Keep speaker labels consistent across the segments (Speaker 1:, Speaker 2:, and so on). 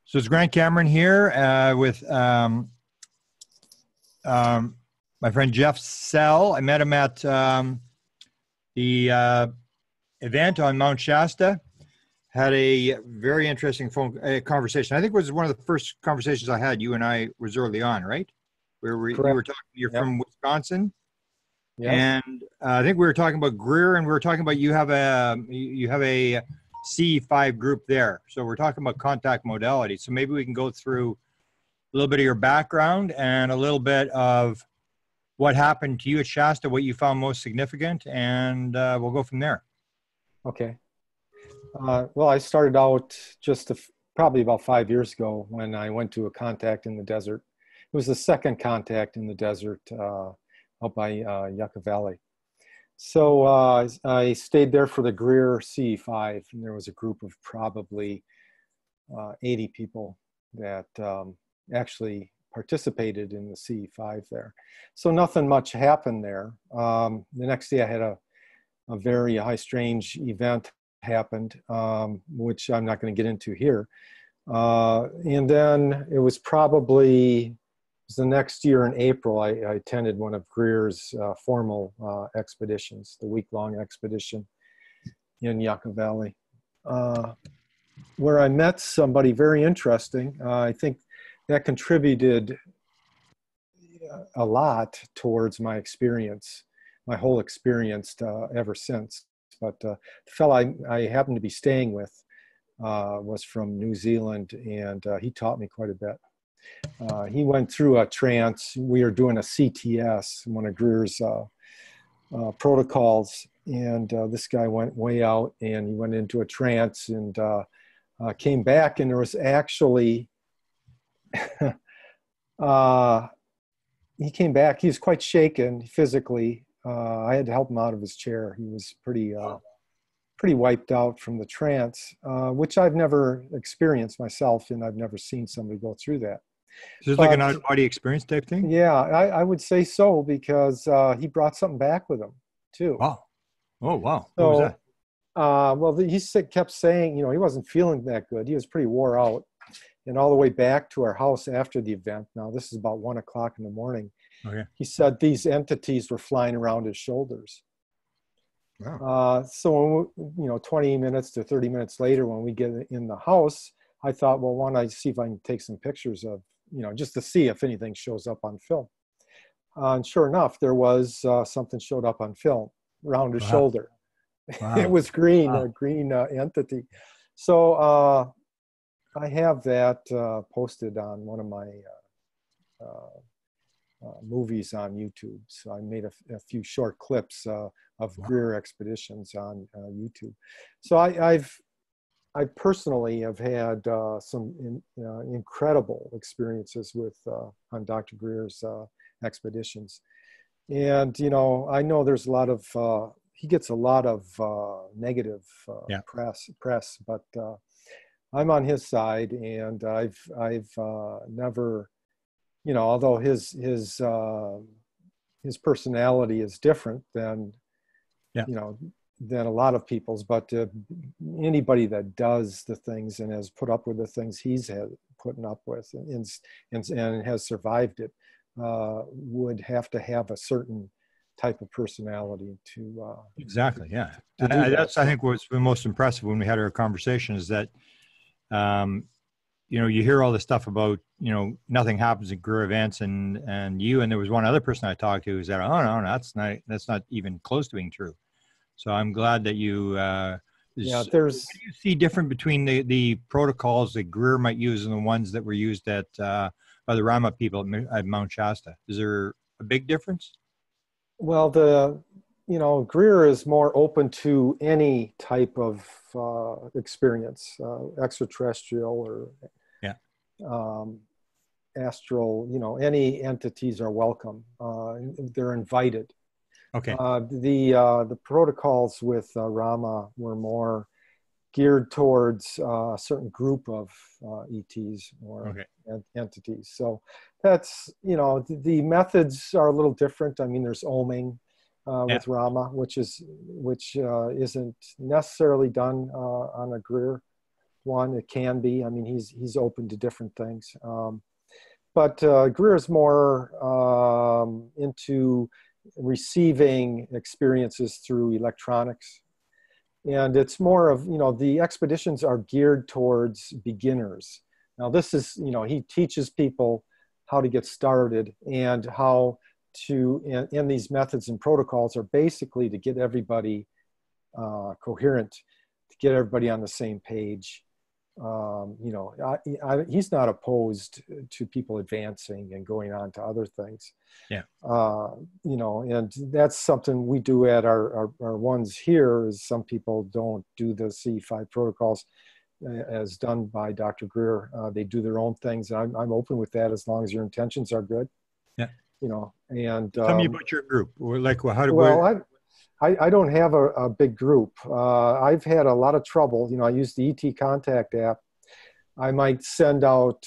Speaker 1: So it's Grant Cameron here with my friend Jeff Sell. I met him at the event on Mount Shasta. Had a very interesting phone conversation. I think it was one of the first conversations I had. You and I was early on, right? You were talking. You're from Wisconsin,
Speaker 2: Yes.
Speaker 1: and I think we were talking about Greer, and we were talking about you have a C5 group there. So we're talking about contact modality. So maybe we can go through a little bit of your background and a little bit of what happened to you at Shasta, what you found most significant, and we'll go from there.
Speaker 2: Okay. Well, I started out probably about 5 years ago when I went to a contact in the desert. It was the second contact in the desert out by Yucca Valley. So I stayed there for the Greer C5, and there was a group of probably 80 people that actually participated in the C5 there. So nothing much happened there. The next day I had a very high-strange event happened, which I'm not going to get into here. And then it was the next year in April, I attended one of Greer's formal expeditions, the week-long expedition in Yucca Valley, where I met somebody very interesting. I think that contributed a lot towards my experience, my whole experience ever since. But the fellow I happened to be staying with was from New Zealand, and he taught me quite a bit. He went through a trance. We were doing a CTS, one of Greer's protocols, and this guy went way out, and he went into a trance and came back, and there was actually he came back. He was quite shaken physically. I had to help him out of his chair. He was pretty wiped out from the trance, which I've never experienced myself, and I've never seen somebody go through that.
Speaker 1: So it's like an out-of-body experience type thing?
Speaker 2: Yeah, I would say so, because he brought something back with him, too.
Speaker 1: Wow. Oh, wow.
Speaker 2: So,
Speaker 1: what was that?
Speaker 2: well, he kept saying, he wasn't feeling that good. He was pretty wore out. And all the way back to our house after the event, now this is about 1 o'clock in the morning,
Speaker 1: Okay.
Speaker 2: he said these entities were flying around his shoulders.
Speaker 1: Wow.
Speaker 2: So, 20 minutes to 30 minutes later, when we get in the house, I thought, well, why don't I see if I can take some pictures of, just to see if anything shows up on film. And sure enough, there was something showed up on film around his shoulder.
Speaker 1: Wow.
Speaker 2: It was green,
Speaker 1: Wow.
Speaker 2: a green entity. So I have that posted on one of my movies on YouTube. So I made a few short clips of Greer expeditions on YouTube. So I personally have had some incredible experiences on Dr. Greer's expeditions. And, I know there's a lot of, he gets a lot of negative press, but I'm on his side, and I've never, although his personality is different than, than a lot of people's, but anybody that does the things and has put up with the things he's putting up with and has survived it would have to have a certain type of personality to
Speaker 1: exactly, yeah.
Speaker 2: To do that.
Speaker 1: That's, I think, what's been most impressive when we had our conversation is that you hear all this stuff about, nothing happens at Greer events, and there was one other person I talked to who said, oh, no, that's not even close to being true. So I'm glad that you, what do you see different between the protocols that Greer might use and the ones that were used by the Rahma people at Mount Shasta? Is there a big difference?
Speaker 2: Well, Greer is more open to any type of experience, extraterrestrial or astral, any entities are welcome. They're invited.
Speaker 1: Okay.
Speaker 2: The protocols with Rahma were more geared towards a certain group of ETs or entities. So that's, the methods are a little different. I mean, there's oming with Rahma, which isn't necessarily done on a Greer one. It can be. I mean, he's open to different things. But Greer is more into receiving experiences through electronics. And it's more of, the expeditions are geared towards beginners. Now this is, he teaches people how to get started and how to, and these methods and protocols are basically to get everybody coherent, to get everybody on the same page. He's not opposed to people advancing and going on to other things.
Speaker 1: Yeah.
Speaker 2: And that's something we do at our ones here. Is some people don't do the C5 protocols as done by Dr. Greer. They do their own things. I'm open with that as long as your intentions are good.
Speaker 1: Yeah.
Speaker 2: And
Speaker 1: tell me about your group. Like, how do
Speaker 2: I don't have a big group. I've had a lot of trouble. I use the ET Contact app. I might send out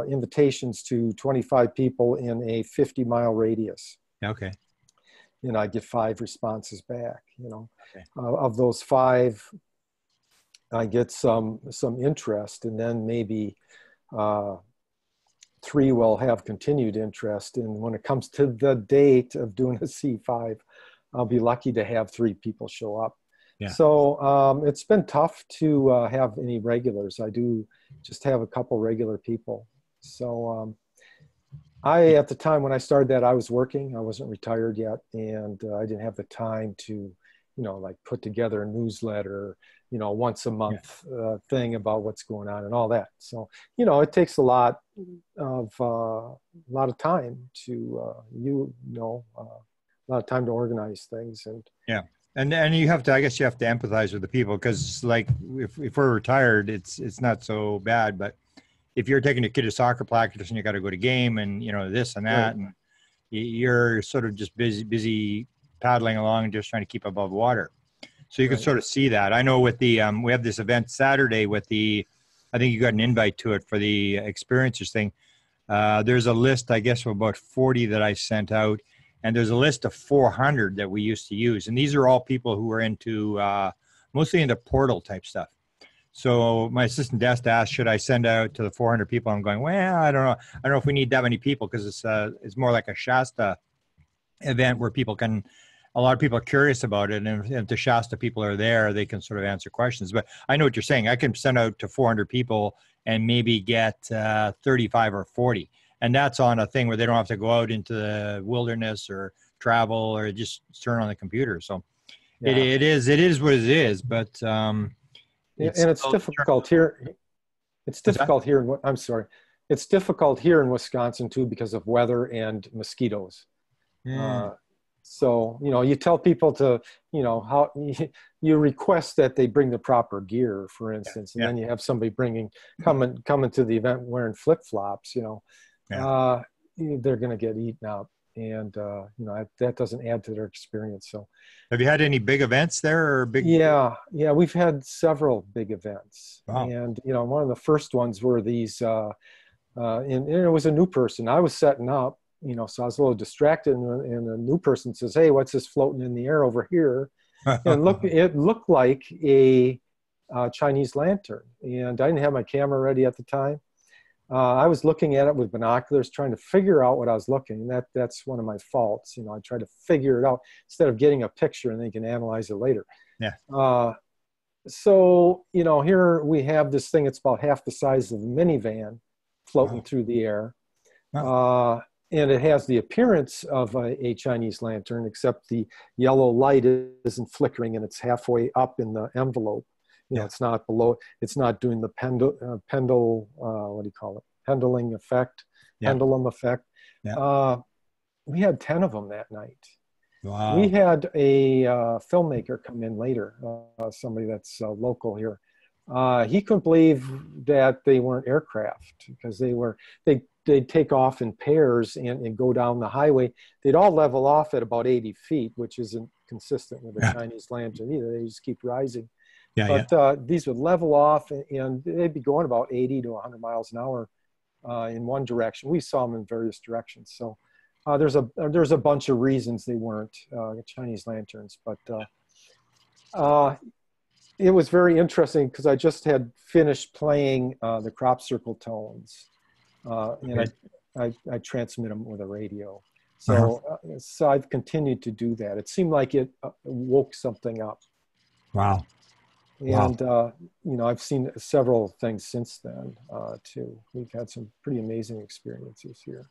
Speaker 2: invitations to 25 people in a 50-mile radius.
Speaker 1: Okay.
Speaker 2: And I get 5 responses back.
Speaker 1: Okay.
Speaker 2: Of those 5, I get some interest, and then maybe 3 will have continued interest. And when it comes to the date of doing a C5, I'll be lucky to have 3 people show up.
Speaker 1: Yeah.
Speaker 2: So it's been tough to have any regulars. I do just have a couple regular people. So at the time when I started that, I was working. I wasn't retired yet, and I didn't have the time to, like put together a newsletter, once a month thing about what's going on and all that. So, it takes a lot of time to, a lot of time to organize things. And
Speaker 1: yeah. And you have to, I guess you have to empathize with the people, because like if we're retired, it's not so bad. But if you're taking a kid to soccer practice and you got to go to game and, this and that, right, and you're sort of just busy paddling along and just trying to keep above water. So you can sort of see that. I know with the, we have this event Saturday with I think you got an invite to it for the experiencers thing. There's a list, I guess, of about 40 that I sent out. And there's a list of 400 that we used to use. And these are all people who are into, mostly into portal type stuff. So my assistant desk asked, should I send out to the 400 people? I'm going, well, I don't know. I don't know if we need that many people, because it's more like a Shasta event where a lot of people are curious about it. And if the Shasta people are there, they can sort of answer questions. But I know what you're saying. I can send out to 400 people and maybe get 35 or 40. And that's on a thing where they don't have to go out into the wilderness or travel or just turn on the computer. So yeah, it is what it is. But
Speaker 2: it's difficult here. It's difficult here. I'm sorry. It's difficult here in Wisconsin too, because of weather and mosquitoes. So, you tell people to, how you request that they bring the proper gear, for instance, and then you have somebody coming to the event wearing flip-flops, they're going to get eaten up, and that doesn't add to their experience. So,
Speaker 1: have you had any big events there, or big?
Speaker 2: Yeah, we've had several big events.
Speaker 1: Wow.
Speaker 2: And one of the first ones were these, and it was a new person. I was setting up, so I was a little distracted, and a new person says, "Hey, what's this floating in the air over here?" And it looked like a Chinese lantern, and I didn't have my camera ready at the time. I was looking at it with binoculars, trying to figure out what I was looking. That's one of my faults. I try to figure it out instead of getting a picture and then you can analyze it later.
Speaker 1: Yeah.
Speaker 2: So, here we have this thing. It's about half the size of a minivan floating through the air. Wow. And it has the appearance of a Chinese lantern, except the yellow light isn't flickering and it's halfway up in the envelope. It's not below, it's not doing the pendulum effect. Yeah. We had 10 of them that night.
Speaker 1: Wow. We
Speaker 2: had a filmmaker come in later, somebody that's local here. He couldn't believe that they weren't aircraft, because they'd take off in pairs and go down the highway. They'd all level off at about 80 feet, which isn't consistent with a Chinese lantern either. They just keep rising. But these would level off, and they'd be going about 80 to 100 miles an hour in one direction. We saw them in various directions. So there's a bunch of reasons they weren't Chinese lanterns. But it was very interesting because I just had finished playing the crop circle tones, and
Speaker 1: Okay.
Speaker 2: I transmit them with a radio.
Speaker 1: Uh-huh.
Speaker 2: So I've continued to do that. It seemed like it woke something up,
Speaker 1: Wow. Wow.
Speaker 2: and I've seen several things since then too. We've had some pretty amazing experiences here.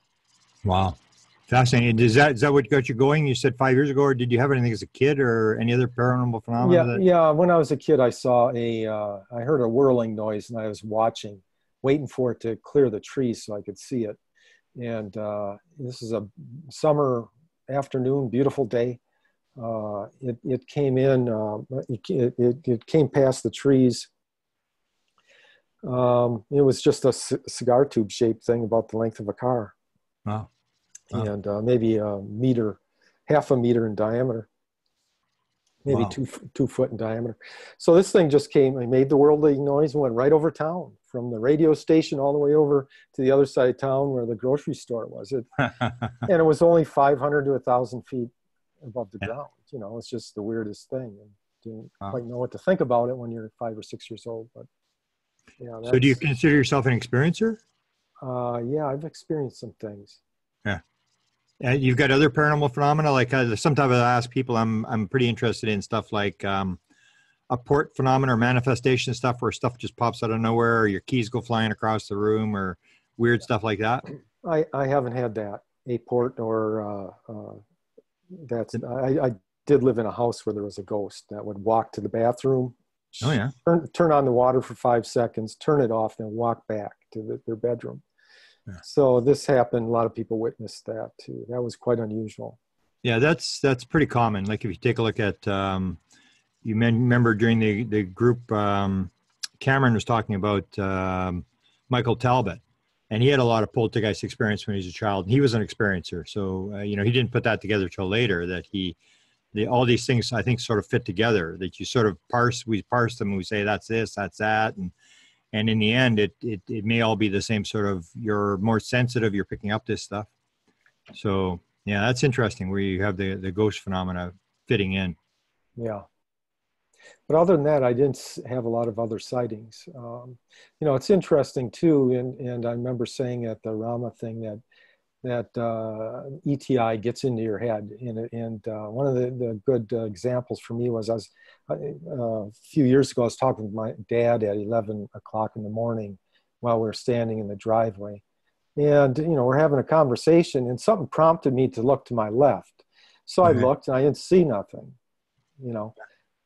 Speaker 1: Wow. Fascinating. Is that what got you going? You said 5 years ago, or did you have anything as a kid or any other paranormal phenomena
Speaker 2: Yeah,
Speaker 1: that?
Speaker 2: yeah. When I was a kid, I heard a whirling noise, and I was watching, waiting for it to clear the trees so I could see it. And this is a summer afternoon, beautiful day. It came in, it came past the trees. It was just a cigar tube shaped thing about the length of a car,
Speaker 1: Wow. Wow.
Speaker 2: and maybe a meter, half a meter in diameter, maybe
Speaker 1: Wow.
Speaker 2: 2 foot in diameter. So this thing just came and made the whirling noise and went right over town, from the radio station all the way over to the other side of town where the grocery store was. And it was only 500 to 1,000 feet above the
Speaker 1: Yeah.
Speaker 2: ground. It's just the weirdest thing. And didn't
Speaker 1: Wow.
Speaker 2: quite know what to think about it when you're 5 or 6 years old. But yeah,
Speaker 1: So do you consider yourself an experiencer?
Speaker 2: yeah, I've experienced some things.
Speaker 1: Yeah. And you've got other paranormal phenomena, like sometimes I ask people, I'm pretty interested in stuff like a port phenomena or manifestation stuff where stuff just pops out of nowhere, or your keys go flying across the room, or weird stuff like that.
Speaker 2: I haven't had that, a port or I did live in a house where there was a ghost that would walk to the bathroom,
Speaker 1: Oh yeah.
Speaker 2: turn on the water for 5 seconds, turn it off, then walk back to their bedroom.
Speaker 1: Yeah.
Speaker 2: So this happened. A lot of people witnessed that too. That was quite unusual.
Speaker 1: Yeah, that's pretty common. Like if you take a look at, remember during the group, Cameron was talking about Michael Talbot, and he had a lot of poltergeist experience when he was a child. He was an experiencer, so he didn't put that together till later. That all these things I think sort of fit together. That you sort of we parse them, and we say that's this, that's that, and in the end, it may all be the same sort of. You're more sensitive. You're picking up this stuff. So yeah, that's interesting. Where you have the ghost phenomena fitting in.
Speaker 2: Yeah. But other than that, I didn't have a lot of other sightings. It's interesting too, and I remember saying at the Rahma thing that ETI gets into your head, and one of the good examples for me was a few years ago I was talking with my dad at 11 o'clock in the morning while we were standing in the driveway, and we're having a conversation, and something prompted me to look to my left, so I
Speaker 1: Okay.
Speaker 2: looked and I didn't see nothing,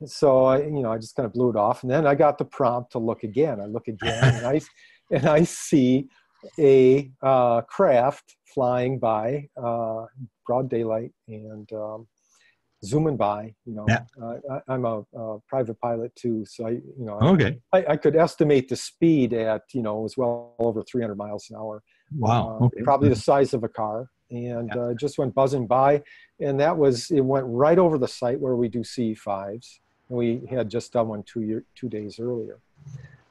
Speaker 2: So I just kind of blew it off, and then I got the prompt to look again. I look again, and I see a craft flying by, broad daylight, and zooming by.
Speaker 1: Yeah.
Speaker 2: I'm a private pilot too, so
Speaker 1: Okay.
Speaker 2: I could estimate the speed at it was well over 300 miles an hour,
Speaker 1: Wow. Okay.
Speaker 2: probably the size of a car, and
Speaker 1: Yeah.
Speaker 2: just went buzzing by, and it went right over the site where we do CE5s. And we had just done one 2 days earlier.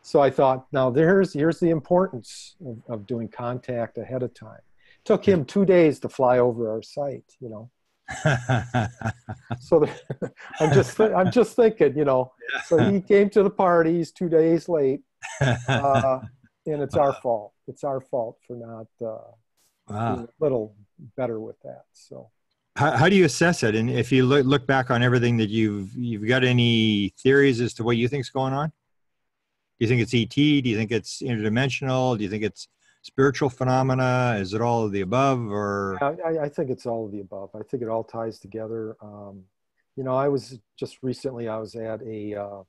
Speaker 2: So I thought, now here's the importance of doing contact ahead of time. It took him 2 days to fly over our site, So I'm just thinking, So he came to the party. He's 2 days late, and it's our fault. It's our fault for not being
Speaker 1: Wow.
Speaker 2: a little better with that. So.
Speaker 1: How do you assess it? And if you look back on everything that you've got any theories as to what you think's going on? Do you think it's ET? Do you think it's interdimensional? Do you think it's spiritual phenomena? Is it all of the above, or?
Speaker 2: I think it's all of the above. I think it all ties together. I was just recently, I was at a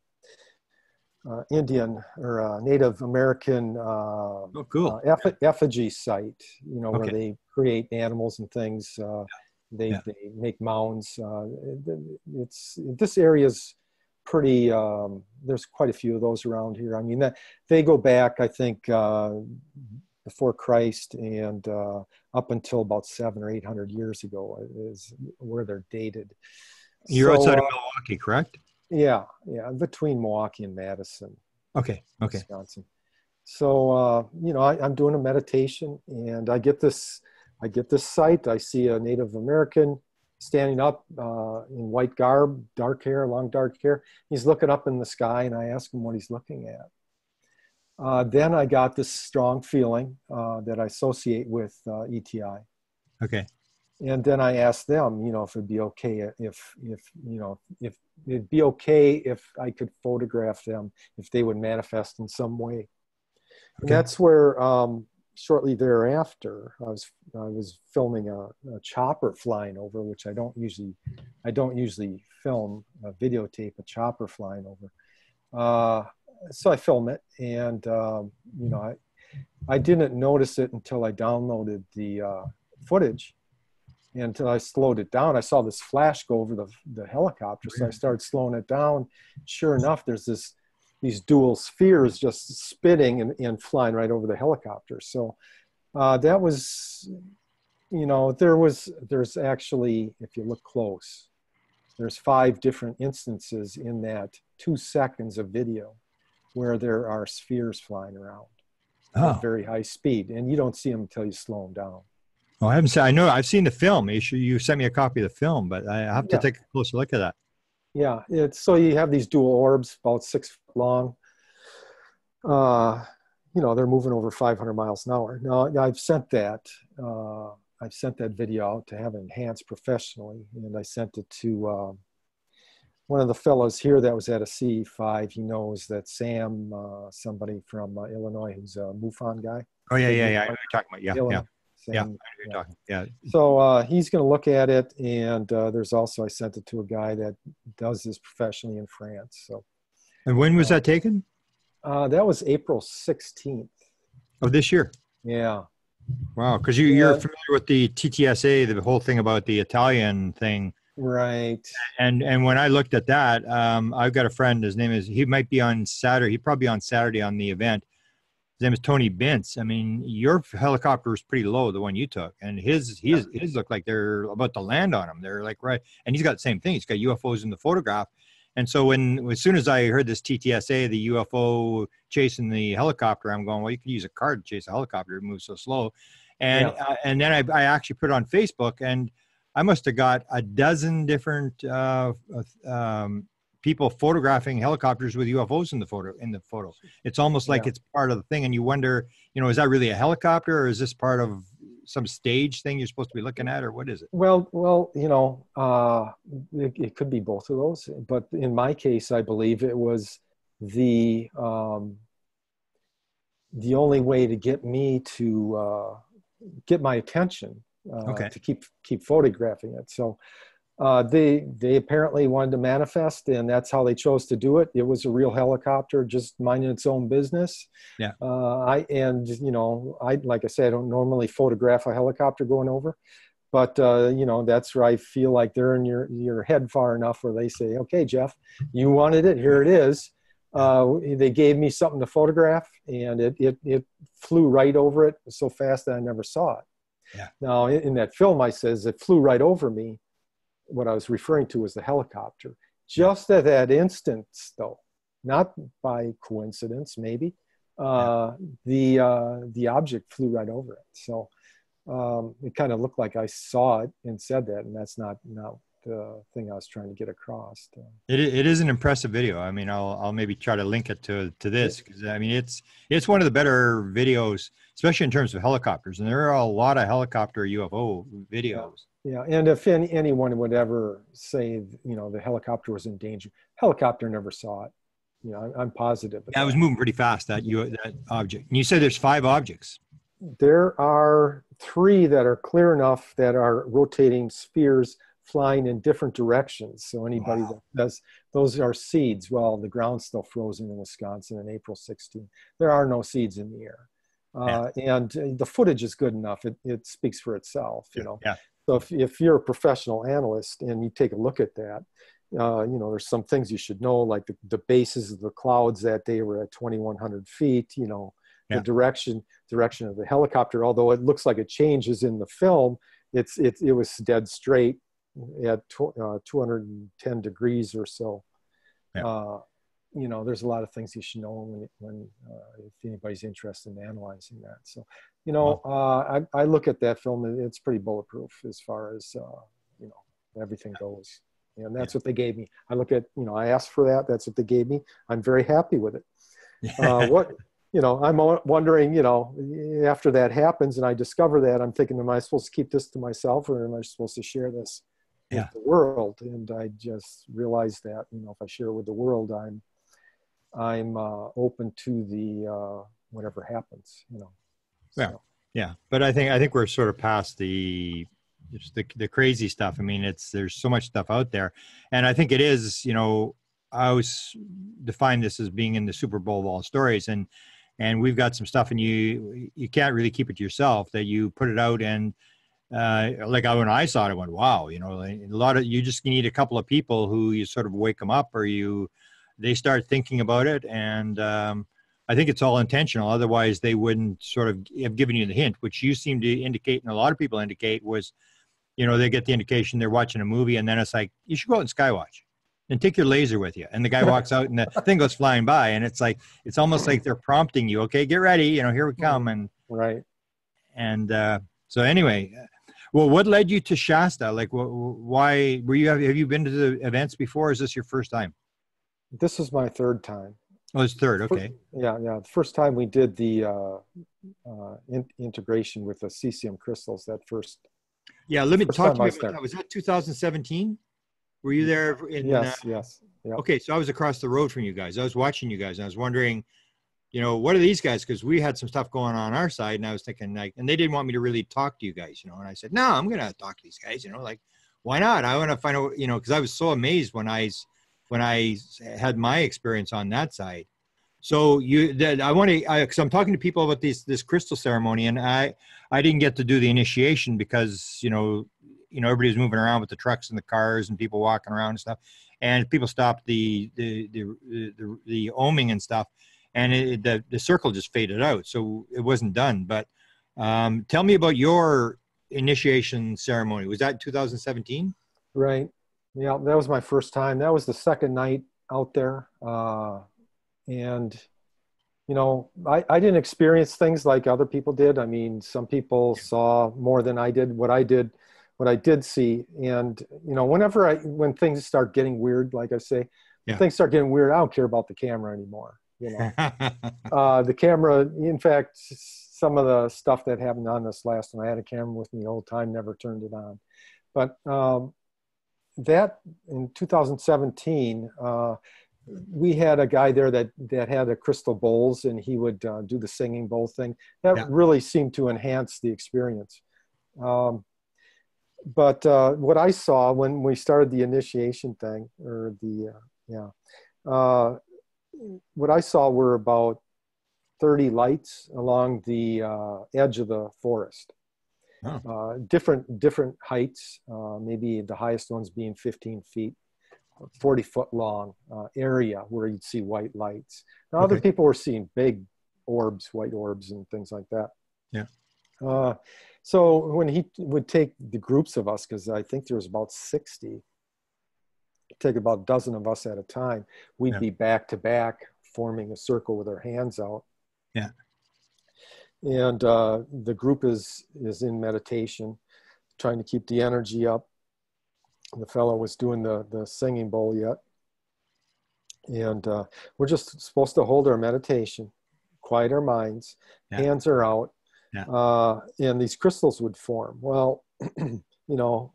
Speaker 2: Indian or Native American
Speaker 1: Oh, cool.
Speaker 2: effigy site, where
Speaker 1: Okay.
Speaker 2: they create animals and things. They
Speaker 1: Yeah.
Speaker 2: make mounds. This area's pretty. There's quite a few of those around here. I mean, they go back, I think, before Christ, and up until about 700 or 800 years ago is where they're dated.
Speaker 1: You're
Speaker 2: So
Speaker 1: outside of Milwaukee, correct?
Speaker 2: yeah, between Milwaukee and Madison,
Speaker 1: Okay. Okay.
Speaker 2: Wisconsin. So I'm doing a meditation, and I get this site. I see a Native American standing up in white garb, dark hair, long dark hair. He's looking up in the sky, and I ask him what he's looking at. Then I got this strong feeling that I associate with ETI.
Speaker 1: Okay.
Speaker 2: And then I asked them, if it'd be okay if it'd be okay if I could photograph them, if they would manifest in some way. Okay. And that's where shortly thereafter I was filming a chopper flying over, which I don't usually film, videotape a chopper flying over. So I film it, and I didn't notice it until I downloaded the footage. And until I slowed it down, I saw this flash go over the helicopter. So I started slowing it down. Sure enough, there's these dual spheres just spitting and flying right over the helicopter. So that was, there's actually, if you look close, there's 5 different instances in that 2 seconds of video where there are spheres flying around at very high speed. And you don't see them until you slow them down.
Speaker 1: Oh, I haven't seen. I know I've seen the film. You sent me a copy of the film, but I have to take a closer look at that.
Speaker 2: Yeah, so you have these dual orbs, about 6 foot long. They're moving over 500 miles an hour. Now, I've sent that video out to have it enhanced professionally, and I sent it to one of the fellows here that was at a CE5. He knows that Sam, somebody from Illinois, who's a MUFON guy.
Speaker 1: Oh yeah. I know what you're talking about.
Speaker 2: Illinois.
Speaker 1: Sam, I know what you're talking. Yeah.
Speaker 2: So he's going to look at it, and there's also, I sent it to a guy that does this professionally in France. So.
Speaker 1: And when was that taken?
Speaker 2: That was April 16th.
Speaker 1: Of this year?
Speaker 2: Yeah.
Speaker 1: Wow, because you're familiar with the TTSA, the whole thing about the Italian thing.
Speaker 2: Right.
Speaker 1: And when I looked at that, I've got a friend, he might be on Saturday, he'd probably be on Saturday on the event. His name is Tony Bintz. I mean, your helicopter was pretty low, the one you took, and his looked like they're about to land on him. They're like right, and he's got the same thing. He's got UFOs in the photograph. And so as soon as I heard this TTSA, the UFO chasing the helicopter, I'm going, well, you could use a car to chase a helicopter. It moves so slow. And then I actually put it on Facebook, and I must have got a dozen different people photographing helicopters with UFOs in the photo. It's almost like it's part of the thing. And you wonder, is that really a helicopter, or is this part of some stage thing you're supposed to be looking at, or what is it?
Speaker 2: Well, it could be both of those, but in my case, I believe it was the only way to get me to get my attention to keep photographing it. So they apparently wanted to manifest, and that's how they chose to do it. It was a real helicopter, just minding its own business. Yeah. Like I said, I don't normally photograph a helicopter going over, but that's where I feel like they're in your head far enough where they say, okay, Jeff, you wanted it, here it is. They gave me something to photograph, and it flew right over it so fast that I never saw it. Yeah. Now in that film, I says it flew right over me. What I was referring to was the helicopter. Just at that instance, though, not by coincidence, maybe, the object flew right over it. So it kind of looked like I saw it and said that, and that's not the thing I was trying to get across.
Speaker 1: It is an impressive video. I mean, I'll maybe try to link it to this, because I mean it's one of the better videos, especially in terms of helicopters. And there are a lot of helicopter UFO videos. Yeah, and if anyone would ever say, the helicopter was in danger, helicopter never saw it. I'm positive. Yeah, it was moving pretty fast, that object. And you said there's 5 objects. There are 3 that are clear enough that are rotating spheres flying in different directions. So anybody that does, those are seeds. Well, the ground's still frozen in Wisconsin on April 16th. There are no seeds in the air. And the footage is good enough. It speaks for itself, Yeah. So if you're a professional analyst and you take a look at that, there's some things you should know, like the bases of the clouds that day were at 2,100 feet, the direction of the helicopter, although it looks like it changes in the film, it was dead straight at 210 degrees or so. Yeah. There's a lot of things you should know when if anybody's interested in analyzing that. So, I look at that film, and it's pretty bulletproof as far as,
Speaker 2: everything goes. And that's what they gave me. I look at, I asked for that. That's what they gave me. I'm very happy with it. I'm wondering, after that happens and I discover that, I'm thinking, am I supposed to keep this to myself, or am I supposed to share this with the world? And I just realized that, if I share it with the world, I'm open to the whatever happens,
Speaker 1: So. Yeah. But I think we're sort of past the crazy stuff. I mean, there's so much stuff out there, and I think it is, I always define this as being in the Super Bowl of all stories, and we've got some stuff, and you can't really keep it to yourself, that you put it out. And like when I saw it, I went, wow, you just need a couple of people who you sort of wake them up, or they start thinking about it. And I think it's all intentional. Otherwise they wouldn't sort of have given you the hint, which you seem to indicate, and a lot of people indicate, was, they get the indication they're watching a movie, and then it's like, you should go out and skywatch and take your laser with you. And the guy walks out and the thing goes flying by, and it's like, it's almost like they're prompting you, okay, get ready, here we come. And
Speaker 2: right.
Speaker 1: And so anyway, well, what led you to Shasta? Like, why have you been to the events before? Or is this your first time?
Speaker 2: This is my third time.
Speaker 1: Oh, it's third. Okay.
Speaker 2: Yeah. The first time we did the integration with the cesium crystals, that first.
Speaker 1: Yeah, let me talk to you about that. Was that 2017? Were you there?
Speaker 2: Yes. Yep.
Speaker 1: Okay, so I was across the road from you guys. I was watching you guys, and I was wondering, what are these guys? Because we had some stuff going on our side, and I was thinking, like, and they didn't want me to really talk to you guys, and I said, no, I'm going to talk to these guys, like, why not? I want to find out, because I was so amazed when I had my experience on that side. So because I'm talking to people about this crystal ceremony, and I didn't get to do the initiation because, everybody was moving around with the trucks and the cars and people walking around and stuff, and people stopped the oming and stuff, and the circle just faded out. So it wasn't done. But tell me about your initiation ceremony. Was that 2017?
Speaker 2: Right. Yeah, that was my first time. That was the second night out there. And, I didn't experience things like other people did. I mean, some people saw more than I did. What I did see. And, when things start getting weird, like I say, when things start getting weird, I don't care about the camera anymore. The camera, in fact, some of the stuff that happened on this last one, I had a camera with me the whole time, never turned it on. But that in 2017, we had a guy there that had the crystal bowls, and he would do the singing bowl thing. That really seemed to enhance the experience. But what I saw when we started the initiation thing, or what I saw were about 30 lights along the edge of the forest. Oh. Different heights, maybe the highest ones being 15 feet, 40-foot long area where you'd see white lights. Now, other people were seeing big orbs, white orbs and things like that.
Speaker 1: Yeah.
Speaker 2: So when he would take the groups of us, because I think there was about 60, take about a dozen of us at a time, we'd be back to back, forming a circle with our hands out.
Speaker 1: Yeah.
Speaker 2: And the group is in meditation, trying to keep the energy up. The fellow was doing the singing bowl yet. And we're just supposed to hold our meditation, quiet our minds, hands are out, and these crystals would form. Well,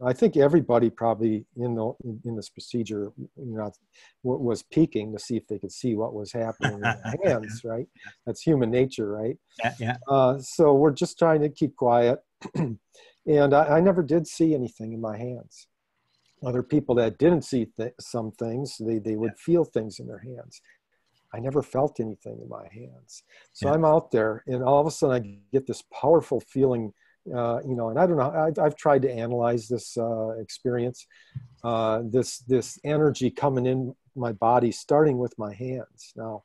Speaker 2: I think everybody probably in this procedure, was peeking to see if they could see what was happening in their hands, right? That's human nature, right?
Speaker 1: Yeah.
Speaker 2: So we're just trying to keep quiet. And I never did see anything in my hands. Other people that didn't see some things, they would feel things in their hands. I never felt anything in my hands. So I'm out there, and all of a sudden I get this powerful feeling, and I don't know, I've tried to analyze this experience, this energy coming in my body, starting with my hands. Now,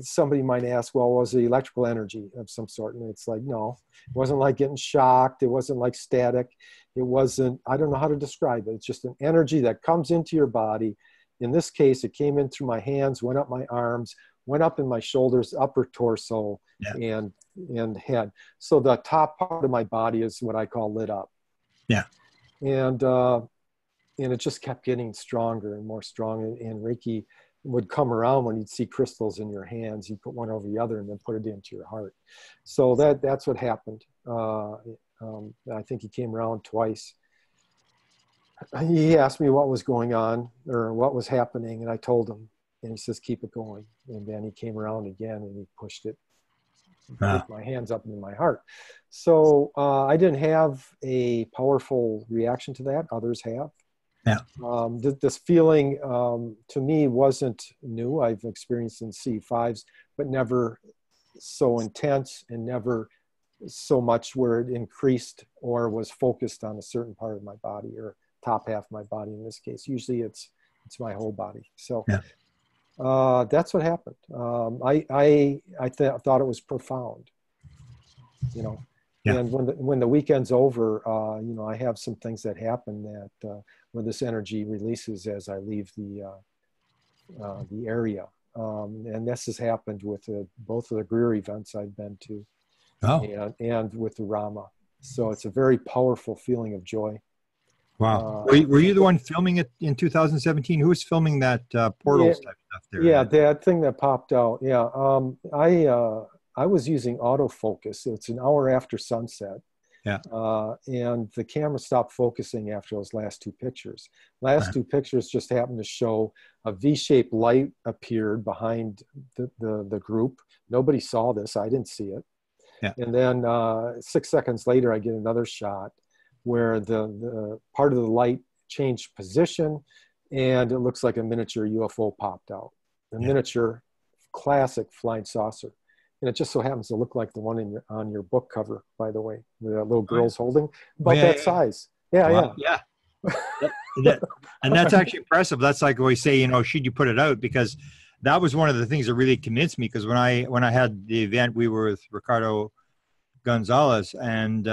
Speaker 2: somebody might ask, well, was it electrical energy of some sort? And it's like, no, it wasn't like getting shocked. It wasn't like static. It wasn't, I don't know how to describe it. It's just an energy that comes into your body. In this case, it came in through my hands, went up my arms, went up in my shoulders, upper torso, and head. So the top part of my body is what I call lit up.
Speaker 1: Yeah.
Speaker 2: And and it just kept getting stronger and more strong. And Reiki would come around when you'd see crystals in your hands. You put one over the other and then put it into your heart. So that's what happened. I think he came around twice. He asked me what was going on or what was happening, and I told him. And he says, keep it going. And then he came around again and he pushed it, with my hands up into my heart. So I didn't have a powerful reaction to that. Others have.
Speaker 1: Yeah.
Speaker 2: This feeling to me wasn't new. I've experienced in C5s, but never so intense and never so much where it increased or was focused on a certain part of my body or top half of my body in this case. Usually it's my whole body. So that's what happened. I thought it was profound, you know. Yeah. And when the weekend's over, you know, I have some things that happen that where this energy releases as I leave the area. And this has happened with both of the Greer events I've been to, and with the Rahma. So it's a very powerful feeling of joy.
Speaker 1: Wow. Were you the one filming it in 2017? Who was filming that portals type stuff there?
Speaker 2: Yeah, that thing that popped out. Yeah. I was using autofocus. It's an hour after sunset.
Speaker 1: Yeah.
Speaker 2: And the camera stopped focusing after those last two pictures. Last two pictures just happened to show a V-shaped light appeared behind the group. Nobody saw this. I didn't see it.
Speaker 1: Yeah.
Speaker 2: And then 6 seconds later, I get another shot where the part of the light changed position and it looks like a miniature UFO popped out. A miniature classic flying saucer. And it just so happens to look like the one on your book cover, by the way, where that little girl's holding. About that size. Yeah,
Speaker 1: wow. Yeah. And that's actually impressive. That's like we say, you know, should you put it out? Because that was one of the things that really convinced me. Because when I had the event, we were with Ricardo Gonzalez, and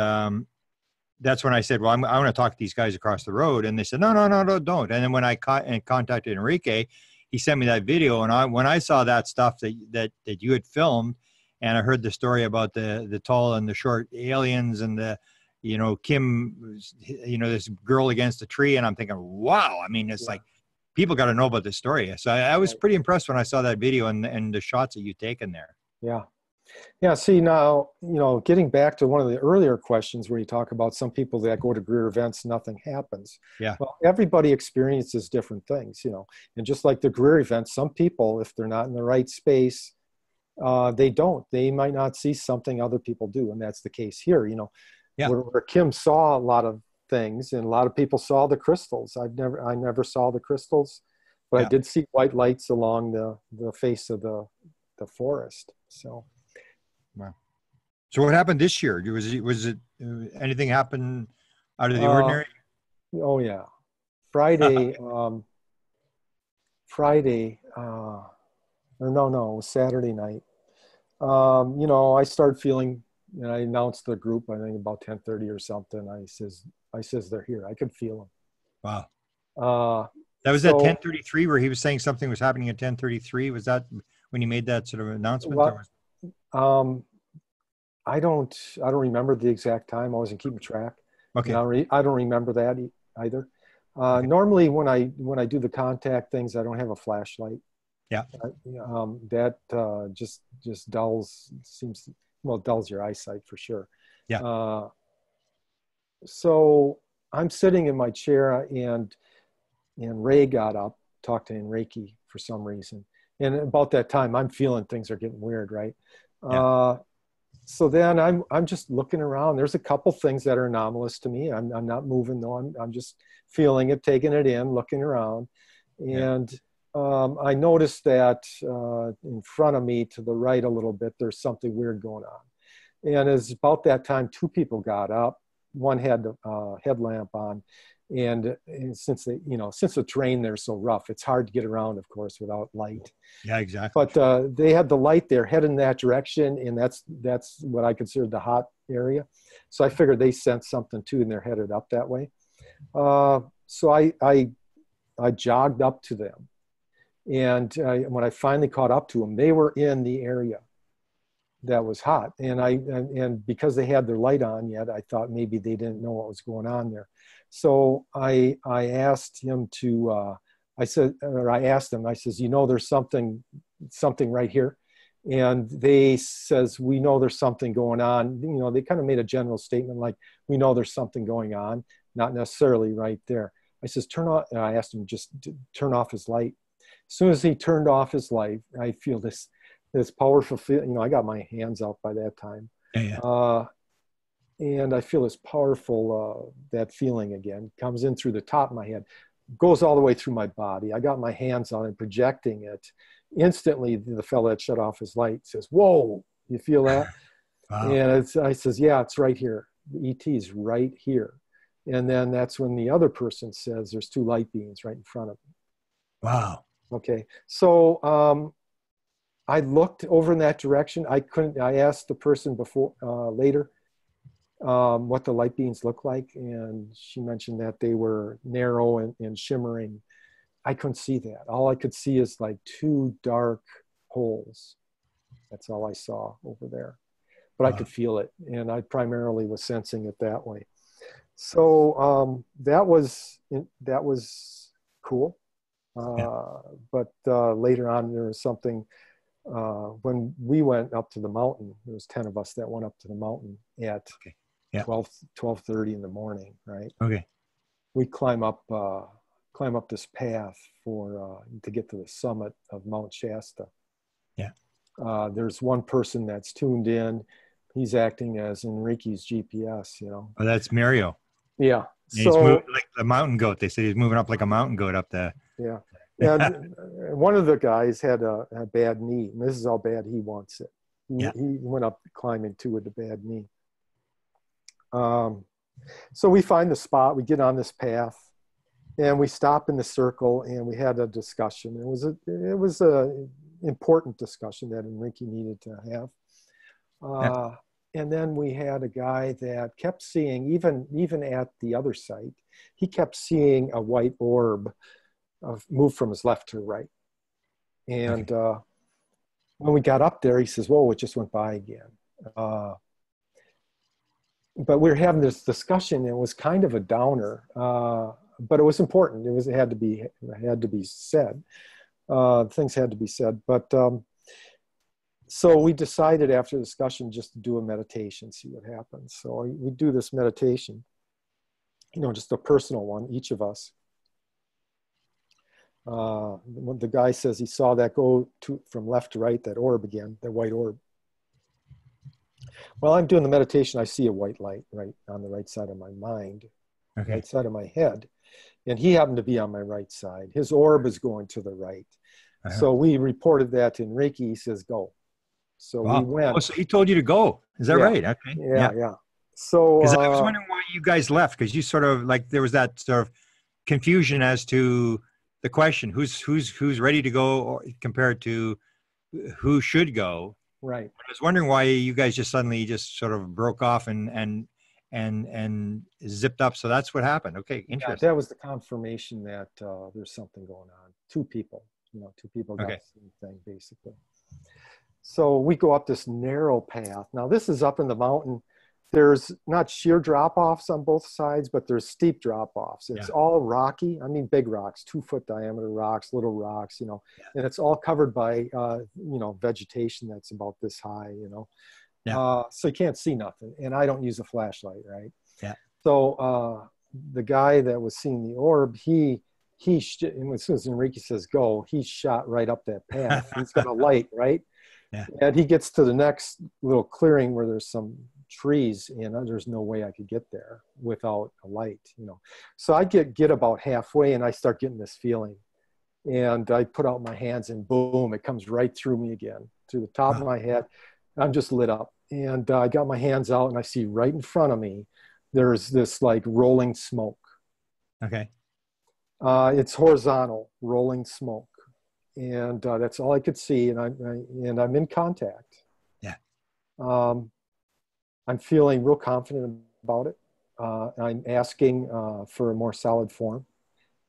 Speaker 1: that's when I said, well, I want to talk to these guys across the road. And they said, no, don't. And then when I contacted Enrique, he sent me that video. And when I saw that stuff that you had filmed, and I heard the story about the tall and the short aliens and the, you know, Kim, you know, this girl against a tree. And I'm thinking, wow, I mean, it's like, people got to know about this story. So I was pretty impressed when I saw that video and the shots that you've taken there.
Speaker 2: Yeah. Yeah. See, now, you know, getting back to one of the earlier questions where you talk about some people that go to Greer events, nothing happens.
Speaker 1: Yeah.
Speaker 2: Well, everybody experiences different things, you know, and just like the Greer events, some people, if they're not in the right space, they might not see something other people do. And that's the case here, you know, where Kim saw a lot of things and a lot of people saw the crystals. I never saw the crystals, but I did see white lights along the face of the forest. So.
Speaker 1: Wow. So what happened this year? Was it anything happen out of the ordinary?
Speaker 2: Oh yeah. Friday, it was Saturday night. You know, I started feeling, and I announced the group, I think about 10:30 or something. I says they're here. I could feel them.
Speaker 1: Wow. That was at 10:33 where he was saying something was happening at 10:33. Was that when he made that sort of announcement?
Speaker 2: I don't remember the exact time. I wasn't keeping track.
Speaker 1: Okay.
Speaker 2: I don't remember that either. Okay. Normally when I do the contact things, I don't have a flashlight.
Speaker 1: Yeah.
Speaker 2: That just dulls your eyesight for sure.
Speaker 1: Yeah.
Speaker 2: So I'm sitting in my chair and Ray got up, talked to Enrique for some reason. And about that time, I'm feeling things are getting weird, right?
Speaker 1: Yeah.
Speaker 2: So then I'm just looking around. There's a couple things that are anomalous to me. I'm not moving though. I'm just feeling it, taking it in, looking around. And I noticed that in front of me to the right a little bit, there's something weird going on. And it's about that time, two people got up. One had a headlamp on. And since the terrain there's so rough, it's hard to get around, of course, without light.
Speaker 1: Yeah, exactly.
Speaker 2: But they had the light there, headed in that direction, and that's what I considered the hot area. So I figured they sensed something too, and they're headed up that way. So I jogged up to them, and when I finally caught up to them, they were in the area. that was hot. And because they had their light on yet, I thought maybe they didn't know what was going on there. So I asked him to, I asked them, I says, there's something right here. And they says, we know there's something going on. They kind of made a general statement like, we know there's something going on, not necessarily right there. I says, turn off, and I asked him just to turn off his light. As soon as he turned off his light, I feel this powerful feel. I got my hands out by that time.
Speaker 1: Yeah.
Speaker 2: And I feel this powerful, that feeling again, comes in through the top of my head, goes all the way through my body. I got my hands on it, projecting it. Instantly, the fellow that shut off his light says, "Whoa, you feel that?"
Speaker 1: Wow.
Speaker 2: And I says, "Yeah, it's right here. The ET's right here." And then that's when the other person says, "There's 2 light beams right in front of me."
Speaker 1: Wow.
Speaker 2: Okay. So I looked over in that direction. I asked the person later what the light beams look like. And she mentioned that they were narrow and shimmering. I couldn't see that. All I could see is like 2 dark holes. That's all I saw over there. But I could feel it. And I primarily was sensing it that way. So that was cool. But later on, there was something, when we went up to the mountain, there was 10 of us that went up to the mountain at 12:30 in the morning, right?
Speaker 1: Okay.
Speaker 2: We climb up this path to get to the summit of Mount Shasta.
Speaker 1: Yeah.
Speaker 2: There's one person that's tuned in. He's acting as Enrique's GPS,
Speaker 1: Oh, that's Mario.
Speaker 2: Yeah.
Speaker 1: And he's moving like the mountain goat. They said he's moving up like a mountain goat up there.
Speaker 2: Yeah. And one of the guys had a bad knee, and this is how bad he wants it. He went up climbing too with a bad knee. So we find the spot, we get on this path, and we stop in the circle, and we had a discussion. It was a important discussion that Enrique needed to have. And then we had a guy that kept seeing, even at the other site, he kept seeing a white orb move from his left to right. And when we got up there, he says, "Whoa, it just went by again." But we were having this discussion. It was kind of a downer, but it was important. It had to be said. Things had to be said. But so we decided after the discussion just to do a meditation, see what happens. So we do this meditation, just a personal one, each of us. The guy says he saw that go from left to right, that orb again, that white orb. While I'm doing the meditation, I see a white light right on the right side of my mind, right side of my head. And he happened to be on my right side. His orb is going to the right. So we reported that to Enrique. He says, "Go." So we went.
Speaker 1: Oh, so he told you to go. Is that right? Okay.
Speaker 2: Yeah. So
Speaker 1: because I was wondering why you guys left, because you sort of like there was that sort of confusion as to the question, who's ready to go compared to who should go.
Speaker 2: Right.
Speaker 1: I was wondering why you guys just suddenly just sort of broke off and zipped up. So that's what happened. Okay, interesting.
Speaker 2: Yeah, that was the confirmation that there's something going on. 2 people, got the same thing basically. So we go up this narrow path. Now this is up in the mountain. There's not sheer drop-offs on both sides, but there's steep drop-offs. It's all rocky. I mean, big rocks, 2-foot diameter rocks, little rocks, and it's all covered by, vegetation that's about this high, so you can't see nothing. And I don't use a flashlight, right?
Speaker 1: Yeah.
Speaker 2: So the guy that was seeing the orb, and as soon as Enrique says go, he shot right up that path. He's got a light, right?
Speaker 1: Yeah.
Speaker 2: And he gets to the next little clearing where there's some trees, there's no way I could get there without a light, So I get about halfway and I start getting this feeling, and I put out my hands and boom, it comes right through me again, through the top of my head. I'm just lit up, and I got my hands out and I see right in front of me, there's this like rolling smoke.
Speaker 1: Okay.
Speaker 2: It's horizontal rolling smoke. And that's all I could see. And I'm in contact.
Speaker 1: Yeah.
Speaker 2: I'm feeling real confident about it. I'm asking for a more solid form,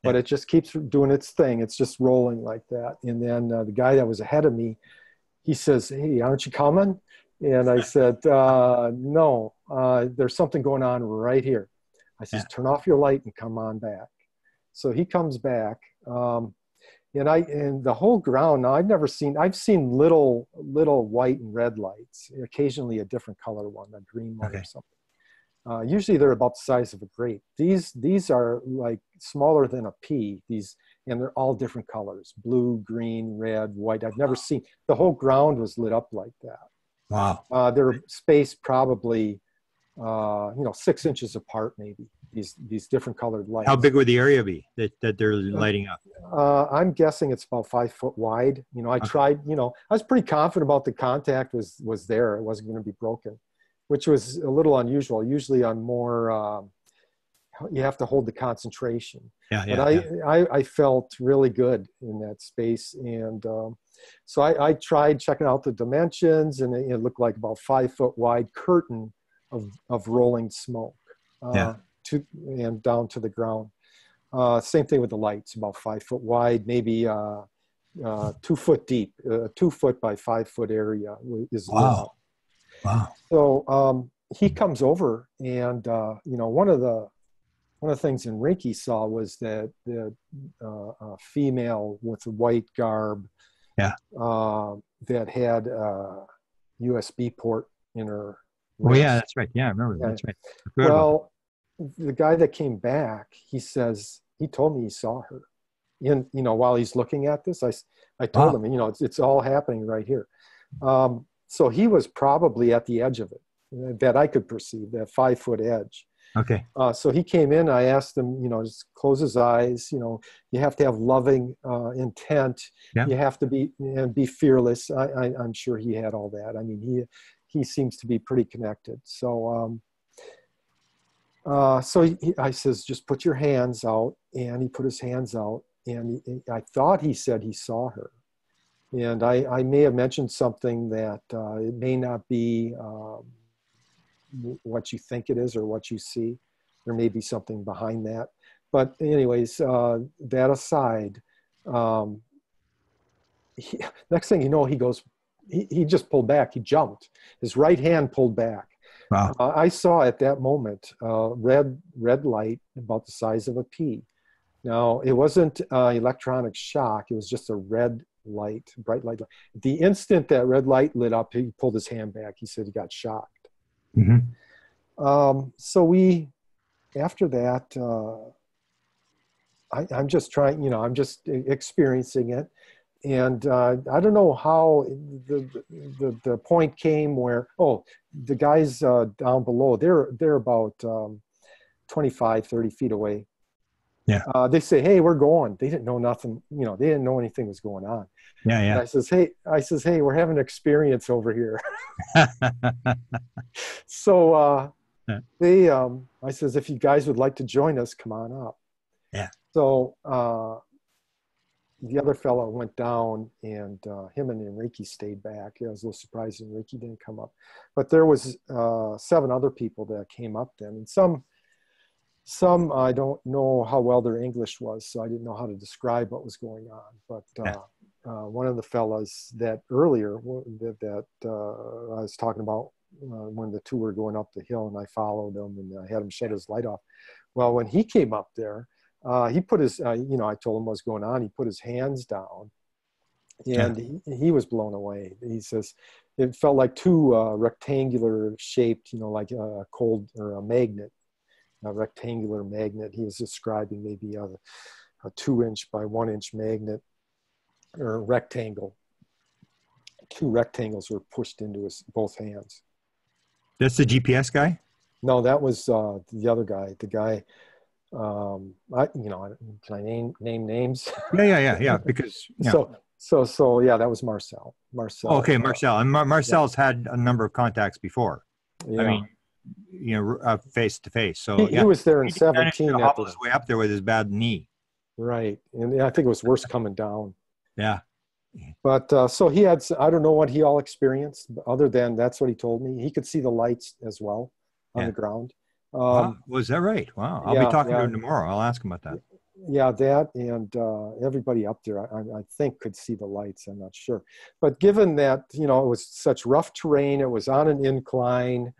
Speaker 2: but it just keeps doing its thing. It's just rolling like that. And then the guy that was ahead of me, he says, "Hey, aren't you coming?" And I said, no, there's something going on right here. I says,
Speaker 1: Yeah.
Speaker 2: turn off your light and come on back. So he comes back. And the whole ground, now I've seen little white and red lights, occasionally a different color one, a green one or
Speaker 1: Okay.
Speaker 2: something. Usually they're about the size of a grape. These are like smaller than a pea. And they're all different colors: blue, green, red, white. I've never seen, the whole ground was lit up like that.
Speaker 1: Wow.
Speaker 2: They're spaced probably 6 inches apart, maybe. These different colored lights.
Speaker 1: How big would the area be that they're lighting up?
Speaker 2: I'm guessing it's about 5 foot wide. I
Speaker 1: Okay.
Speaker 2: tried. I was pretty confident about the contact was there. It wasn't going to be broken, which was a little unusual. Usually I'm more, you have to hold the concentration.
Speaker 1: Yeah.
Speaker 2: But
Speaker 1: Yeah. Yeah.
Speaker 2: I felt really good in that space. And so I tried checking out the dimensions, and it looked like about 5 foot wide curtain of rolling smoke
Speaker 1: Yeah.
Speaker 2: and down to the ground. Same thing with the lights, about 5 foot wide, maybe 2 foot deep, 2 foot by 5 foot area is lit up.
Speaker 1: Wow. Wow.
Speaker 2: So he comes over, and one of the things Enrique saw was that the female with a white garb,
Speaker 1: Yeah.
Speaker 2: that had a USB port in her
Speaker 1: Oh yeah,
Speaker 2: wrist.
Speaker 1: that's right. Yeah, I remember.
Speaker 2: Yeah.
Speaker 1: That's right. I forgot about
Speaker 2: Well, the guy that came back, he told me he saw her. While he's looking at this, I told
Speaker 1: Wow.
Speaker 2: him, it's all happening right here. So he was probably at the edge of it, that I could perceive, that 5 foot edge.
Speaker 1: that. Okay.
Speaker 2: So he came in. I asked him, just close his eyes. You have to have loving intent.
Speaker 1: Yeah.
Speaker 2: You have to be fearless. I'm sure he had all that. I mean, he seems to be pretty connected. So I says, just put your hands out, and he put his hands out, and I thought he said he saw her, and I may have mentioned something that it may not be what you think it is or what you see. There may be something behind that. But anyways, that aside, next thing you know, he just pulled back. He jumped. His right hand pulled back.
Speaker 1: Wow.
Speaker 2: I saw at that moment red light about the size of a pea. Now, it wasn't electronic shock. It was just a red light, bright light. The instant that red light lit up, he pulled his hand back. He said he got shocked.
Speaker 1: Mm-hmm.
Speaker 2: So after that, I'm just trying, I'm just experiencing it. And I don't know how the point came where, the guys down below, they're about 25, 30 feet away.
Speaker 1: Yeah.
Speaker 2: They say, hey, we're going. They didn't know nothing, they didn't know anything was going on.
Speaker 1: Yeah.
Speaker 2: And
Speaker 1: Yeah.
Speaker 2: I says, hey, we're having an experience over here. So I says, if you guys would like to join us, come on up.
Speaker 1: Yeah.
Speaker 2: So the other fellow went down, and him and Enrique stayed back. I was a little surprised Enrique didn't come up. But there was 7 other people that came up then. And some I don't know how well their English was, so I didn't know how to describe what was going on. But one of the fellas that earlier that I was talking about, when the two were going up the hill, and I followed him, and I had him shut his light off. Well, when he came up there, he put his, I told him what's going on. He put his hands down, and he was blown away. He says it felt like 2 rectangular shaped, like a cold or a magnet, a rectangular magnet. He was describing maybe a 2-inch by 1-inch magnet or rectangle. 2 rectangles were pushed into his both hands.
Speaker 1: That's the GPS guy?
Speaker 2: No, that was the other guy. The guy, can I name names?
Speaker 1: Yeah. Because
Speaker 2: So yeah, that was Marcel.
Speaker 1: Oh, okay, Marcel. And Marcel's had a number of contacts before.
Speaker 2: Yeah.
Speaker 1: I mean, face to face. So
Speaker 2: he was there in
Speaker 1: He managed
Speaker 2: 17.
Speaker 1: to hobble his way up there with his bad knee.
Speaker 2: Right, and I think it was worse coming down.
Speaker 1: Yeah.
Speaker 2: But so he had, I don't know what he all experienced, other than that's what he told me. He could see the lights as well on the ground.
Speaker 1: Was that right? Wow. I'll be talking to him tomorrow. I'll ask him about that.
Speaker 2: Yeah, that and everybody up there, I think, could see the lights. I'm not sure, but given that it was such rough terrain, it was on an incline,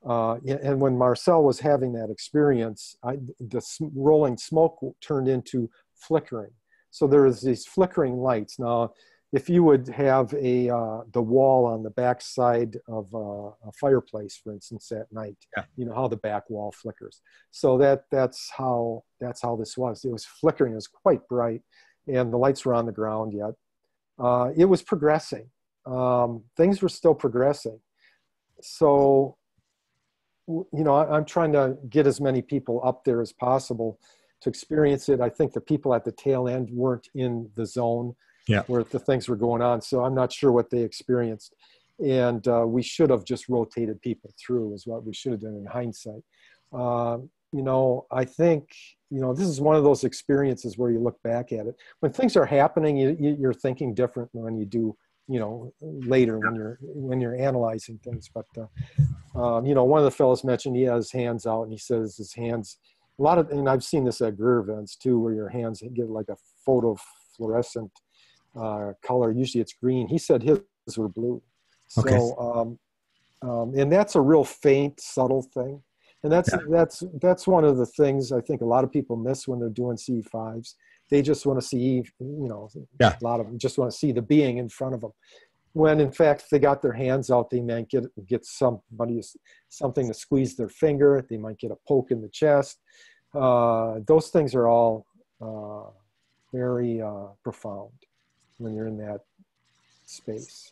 Speaker 2: and when Marcel was having that experience, the rolling smoke turned into flickering. So there was these flickering lights. Now, if you would have the wall on the back side of a fireplace, for instance, at night,
Speaker 1: Yeah.
Speaker 2: you know how the back wall flickers. So that's how this was. It was flickering. It was quite bright, and the lights were on the ground yet. It was progressing. Things were still progressing. So, I'm trying to get as many people up there as possible to experience it. I think the people at the tail end weren't in the zone
Speaker 1: Yeah.
Speaker 2: where the things were going on, so I'm not sure what they experienced. And we should have just rotated people through, is what we should have done in hindsight. I think, this is one of those experiences where you look back at it. When things are happening, you're thinking different than you do, later when you're analyzing things. But one of the fellows mentioned he has hands out, and he says his hands, and I've seen this at Greer events too, where your hands get like a photofluorescent color. Usually it's green. He said his were blue.
Speaker 1: Okay.
Speaker 2: So, and that's a real faint, subtle thing. And that's one of the things I think a lot of people miss when they're doing C5s. They just want to see,
Speaker 1: Yeah.
Speaker 2: a lot of them just want to see the being in front of them. When in fact, if they got their hands out, they might get something to squeeze their finger. They might get a poke in the chest. Those things are all very profound when you're in that space,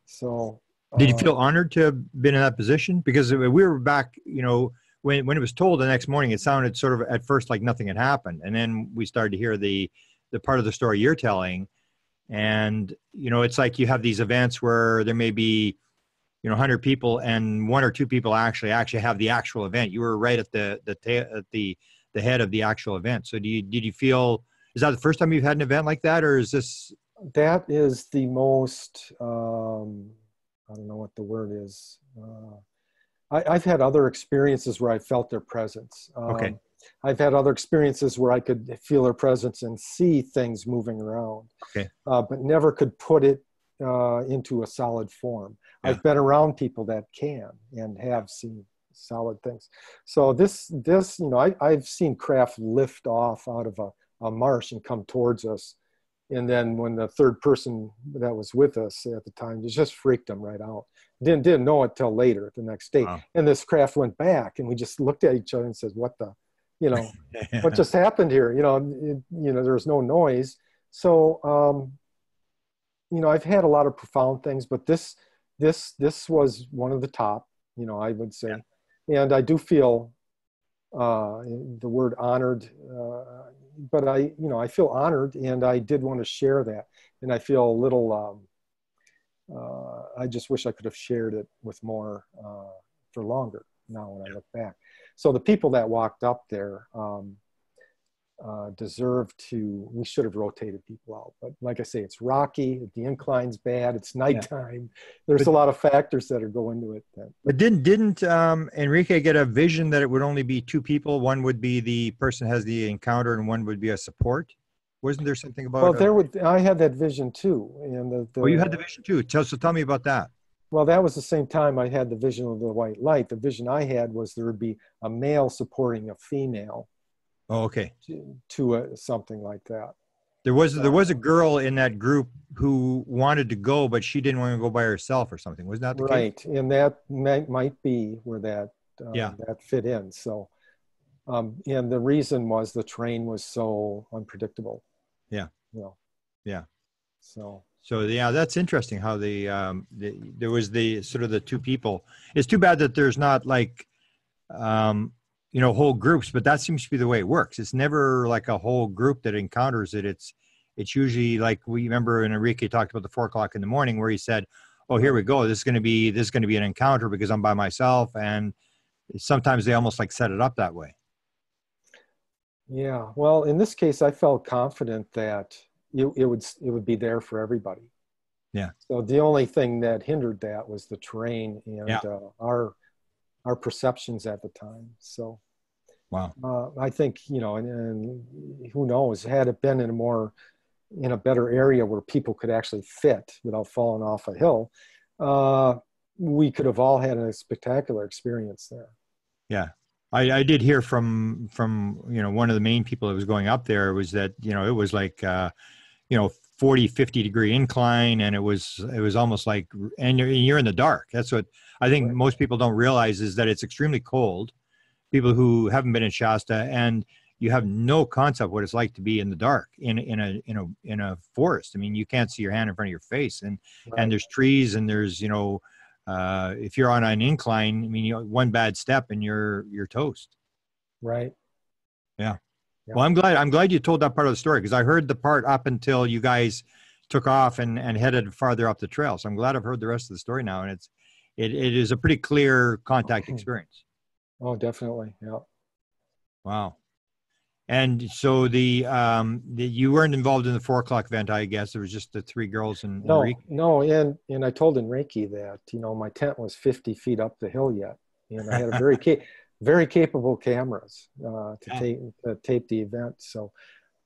Speaker 2: So.
Speaker 1: Did you feel honored to have been in that position? Because we were back, when it was told the next morning, it sounded sort of at first like nothing had happened. And then we started to hear the part of the story you're telling. And, it's like you have these events where there may be, 100 people and one or two people actually have the actual event. You were right at the head of the actual event. So did you feel, is that the first time you've had an event like that, or is this?
Speaker 2: That is the most, I don't know what the word is. I've had other experiences where I felt their presence.
Speaker 1: Okay.
Speaker 2: I've had other experiences where I could feel their presence and see things moving around,
Speaker 1: Okay.
Speaker 2: But never could put it into a solid form.
Speaker 1: Yeah.
Speaker 2: I've been around people that can and have seen solid things. So this, I've seen craft lift off out of a marsh and come towards us. And then when the third person that was with us at the time, it just freaked them right out. Didn't know it till later, the next day.
Speaker 1: Wow.
Speaker 2: And this craft went back, and we just looked at each other and said, "What the, what just happened here?" There was no noise. So, I've had a lot of profound things, but this was one of the top. I would say, and I do feel the word honored. But I feel honored, and I did want to share that. And I feel a little, I just wish I could have shared it with more for longer now when I look back. So the people that walked up there we should have rotated people out. But like I say, it's rocky, the incline's bad, it's nighttime. There's a lot of factors that are go into it.
Speaker 1: But didn't Enrique get a vision that it would only be two people? One would be the person who has the encounter, and one would be a support. Wasn't there something about?
Speaker 2: Well, I had that vision too, and
Speaker 1: you had the vision too. So tell me about that.
Speaker 2: Well, that was the same time I had the vision of the white light. The vision I had was there would be a male supporting a female.
Speaker 1: Oh, okay.
Speaker 2: To something like that.
Speaker 1: There was a girl in that group who wanted to go, but she didn't want to go by herself or something. Was that the case?
Speaker 2: Right, and that might be where that fit in. So, and the reason was the terrain was so unpredictable.
Speaker 1: Yeah. Yeah.
Speaker 2: So
Speaker 1: yeah, that's interesting how there was the sort of the two people. It's too bad that there's not like whole groups, but that seems to be the way it works. It's never like a whole group that encounters it. It's usually like, we remember when Enrique talked about the 4 o'clock in the morning where he said, "Oh, here we go. This is going to be an encounter because I'm by myself." And sometimes they almost like set it up that way.
Speaker 2: Yeah. Well, in this case, I felt confident that it would be there for everybody.
Speaker 1: Yeah.
Speaker 2: So the only thing that hindered that was the terrain and our perceptions at the time. So,
Speaker 1: Wow.
Speaker 2: I think, and who knows, had it been in a better area where people could actually fit without falling off a hill, we could have all had a spectacular experience there.
Speaker 1: Yeah. I did hear from, one of the main people that was going up there was that, it was like, 40, 50-degree incline. And it was almost like, and you're in the dark. That's what I think
Speaker 2: Right.
Speaker 1: most people don't realize, is that it's extremely cold. People who haven't been in Shasta, and you have no concept what it's like to be in the dark in a forest. I mean, you can't see your hand in front of your face, and
Speaker 2: Right.
Speaker 1: there's trees, and there's if you're on an incline, I mean, one bad step and you're toast.
Speaker 2: Right.
Speaker 1: Yeah.
Speaker 2: Yeah.
Speaker 1: Well, I'm glad you told that part of the story, because I heard the part up until you guys took off and headed farther up the trail. So I'm glad I've heard the rest of the story now, and it is a pretty clear contact experience.
Speaker 2: Oh, definitely. Yeah.
Speaker 1: Wow. And so you weren't involved in the 4 o'clock event, I guess. It was just the three girls and
Speaker 2: No,
Speaker 1: Enrique.
Speaker 2: no. And I told Enrique that, my tent was 50 feet up the hill yet. And I had a very capable cameras
Speaker 1: Yeah.
Speaker 2: to tape the event. So,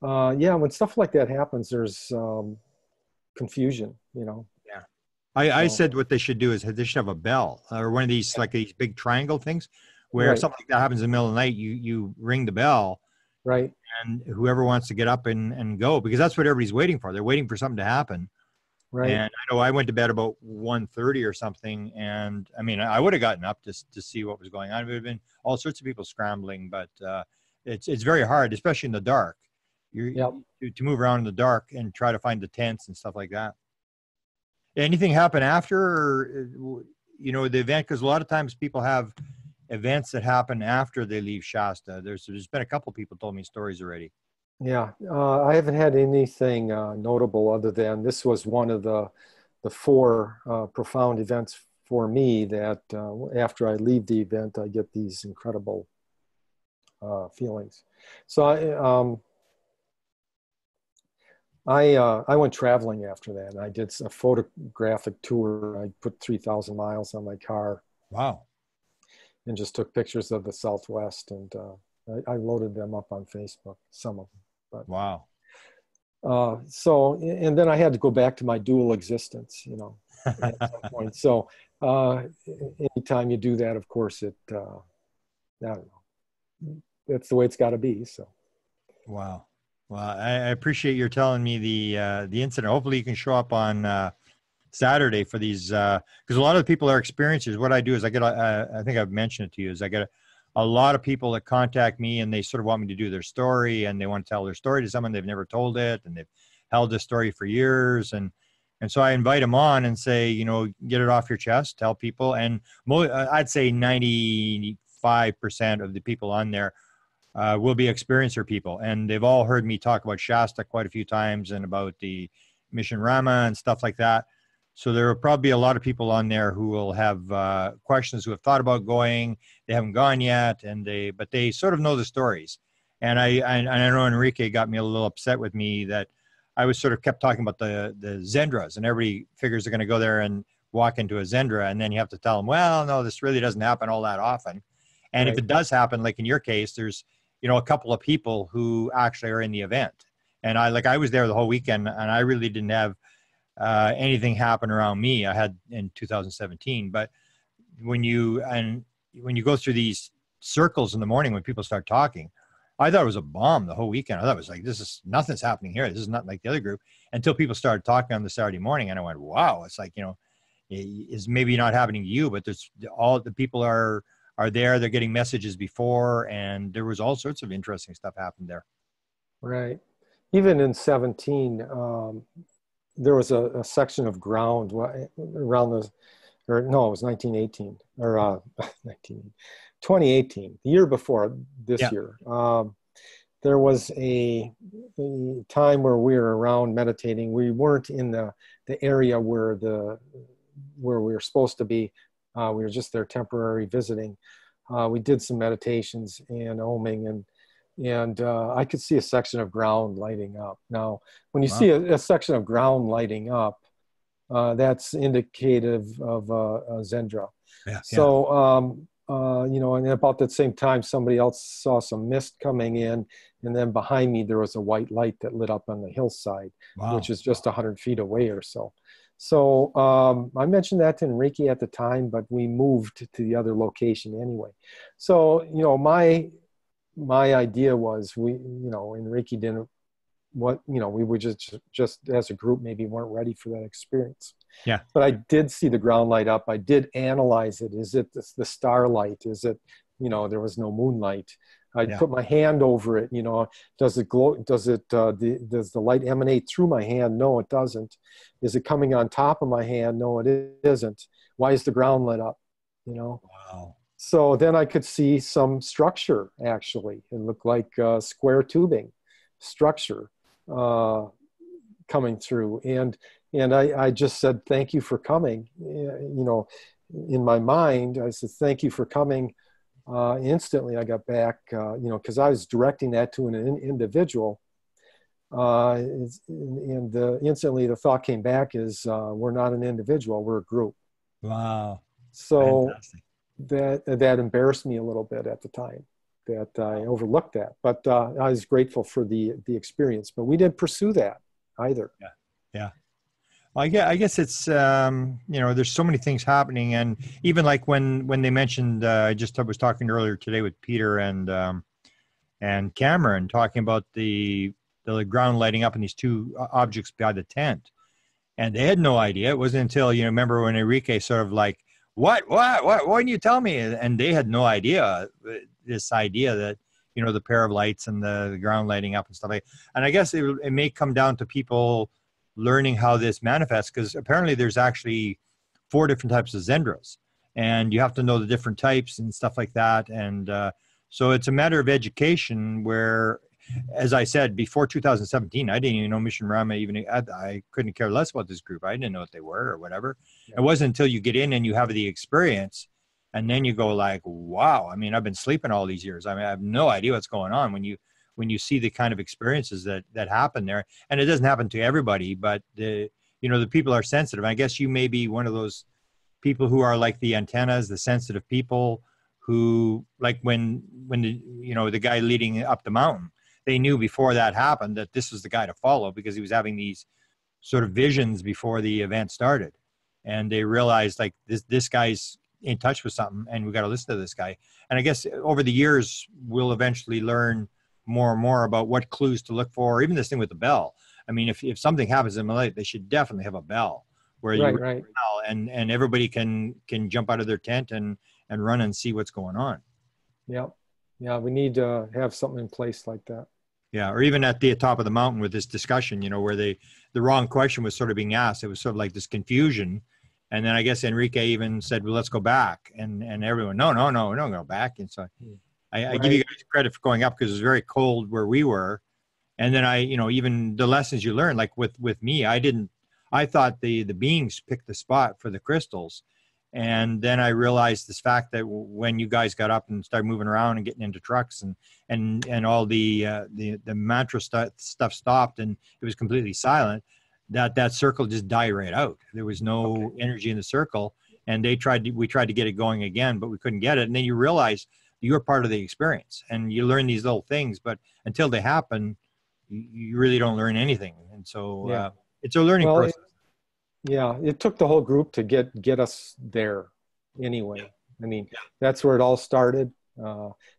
Speaker 2: yeah, when stuff like that happens, there's confusion.
Speaker 1: Yeah. I
Speaker 2: So,
Speaker 1: said what they should do is they should have a bell, or one of these, like these big triangle things, where if
Speaker 2: right,
Speaker 1: something like that happens in the middle of the night, you ring the bell,
Speaker 2: right,
Speaker 1: and whoever wants to get up and go, because that's what everybody's waiting for. They're waiting for something to happen.
Speaker 2: right,
Speaker 1: And I know I went to bed about 1:30 or something, and I mean, I would have gotten up just to see what was going on. It would have been all sorts of people scrambling, but it's very hard, especially in the dark.
Speaker 2: yep.
Speaker 1: To move around in the dark and try to find the tents and stuff like that. Anything happen after, or, the event? Because a lot of times people have events that happen after they leave Shasta. There's been a couple people told me stories already.
Speaker 2: Yeah, I haven't had anything notable other than this was one of the four profound events for me that after I leave the event, I get these incredible feelings. So I went traveling after that, and I did a photographic tour. I put 3,000 miles on my car
Speaker 1: Wow.
Speaker 2: and just took pictures of the Southwest, and I loaded them up on Facebook, some of them. But
Speaker 1: Wow.
Speaker 2: so, and then I had to go back to my dual existence, at some point. So, anytime you do that, of course, I don't know, that's the way it's got to be. So,
Speaker 1: Wow. Well, I appreciate your telling me the incident. Hopefully, you can show up on Saturday for these, because a lot of the people are experiencers. What I do is I think I've mentioned it to you, is I get a lot of people that contact me, and they sort of want me to do their story, and they want to tell their story to someone. They've never told it, and they've held this story for years, and so I invite them on and say, get it off your chest, tell people. And I'd say 95% of the people on there will be experiencer people, and they've all heard me talk about Shasta quite a few times and about the Mission Rahma and stuff like that. So there will probably be a lot of people on there who will have questions, who have thought about going. They haven't gone yet, but they sort of know the stories. And I know Enrique got me a little upset with me that I was sort of kept talking about the Zendras, and everybody figures they're going to go there and walk into a Zendra, and then you have to tell them, well, no, this really doesn't happen all that often. And if
Speaker 2: right,
Speaker 1: it does happen, like in your case, there's a couple of people who actually are in the event. And I was there the whole weekend, and I really didn't have anything happen around me. I had in 2017, but when you go through these circles in the morning, when people start talking, I thought it was a bomb the whole weekend. I thought it was like, nothing's happening here. This is not like the other group, until people started talking on the Saturday morning. And I went, wow, it's like, is maybe not happening to you, but there's all the people are there. They're getting messages before, and there was all sorts of interesting stuff happened there.
Speaker 2: right. Even in 17, there was a section of ground around or no, it was 1918 or 2018, the year before this
Speaker 1: Yeah.
Speaker 2: year. There was a time where we were around meditating. We weren't in the area where we were supposed to be. We were just there temporary visiting. We did some meditations and oming, and I could see a section of ground lighting up. Now, when you
Speaker 1: Wow.
Speaker 2: see a section of ground lighting up, that's indicative of a Zendra.
Speaker 1: Yeah. Yeah.
Speaker 2: So you know, and about the same time, somebody else saw some mist coming in, and then behind me there was a white light that lit up on the hillside, which
Speaker 1: Wow.
Speaker 2: is just 100 feet away or so. So I mentioned that to Enrique at the time, but we moved to the other location anyway. So, you know, my idea was you know, Enrique didn't, you know, we were just as a group maybe weren't ready for that experience.
Speaker 1: Yeah.
Speaker 2: But I did see the ground light up. I did analyze it. Is it the starlight? Is it, you know, there was no moonlight. I
Speaker 1: Yeah.
Speaker 2: put my hand over it. You know, does it glow? Does it? Does the light emanate through my hand? No, it doesn't. Is it coming on top of my hand? No, it isn't. Why is the ground lit up? You know.
Speaker 1: Wow.
Speaker 2: So then I could see some structure. Actually, it looked like square tubing structure coming through, and I just said, thank you for coming. You know, in my mind, I said, thank you for coming. Instantly, I got back, you know, because I was directing that to an individual. And instantly the thought came back is, we're not an individual, we're a group.
Speaker 1: Wow.
Speaker 2: So
Speaker 1: Fantastic.
Speaker 2: that embarrassed me a little bit at the time, that I overlooked that. But I was grateful for the experience. But we didn't pursue that either.
Speaker 1: Yeah. Yeah. Well, I guess it's, you know, there's so many things happening. And even like when they mentioned, I was talking earlier today with Peter and Cameron talking about the ground lighting up and these two objects by the tent. And they had no idea. It wasn't until, you know, remember when Enrique sort of like, what, why didn't you tell me? And they had no idea, this idea that, you know, the pair of lights and the ground lighting up and stuff like that. And I guess it may come down to people learning how this manifests, because apparently there's actually 4 different types of Zendras, and you have to know the different types and stuff like that. And so it's a matter of education where, as I said, before 2017, I didn't even know Mission Rahma. Even I couldn't care less about this group. I didn't know what they were or whatever. Yeah. It wasn't until you get in and you have the experience, and then you go like, wow. I mean, I've been sleeping all these years. I mean, I have no idea what's going on when you see the kind of experiences that happen there. And it doesn't happen to everybody, but the people are sensitive. I guess you may be one of those people who are like the antennas, the sensitive people who, like when the guy leading up the mountain, they knew before that happened that this was the guy to follow because he was having these sort of visions before the event started. And they realized like this guy's in touch with something and we got to listen to this guy. And I guess over the years, we'll eventually learn more and more about what clues to look for, or even this thing with the bell. I mean, if something happens in Malay, they should definitely have a bell where you ring the bell and everybody can jump out of their tent and run and see what's going on.
Speaker 2: Yeah. Yeah. We need to have something in place like that.
Speaker 1: Yeah. Or even at the top of the mountain with this discussion, you know, where the wrong question was sort of being asked. It was sort of like this confusion. And then I guess Enrique even said, well, let's go back. And everyone, no, we don't go back. And so I give you guys credit for going up because it was very cold where we were. And then even the lessons you learn, like with me, I thought the beings picked the spot for the crystals. And then I realized this fact that when you guys got up and started moving around and getting into trucks and all the mantra stuff stopped and it was completely silent, that circle just died right out. There was no energy in the circle, and we tried to get it going again, but we couldn't get it. And then you realize you're part of the experience and you learn these little things, but until they happen, you really don't learn anything. And so it's a learning process.
Speaker 2: It took the whole group to get us there anyway. I mean, that's where it all started.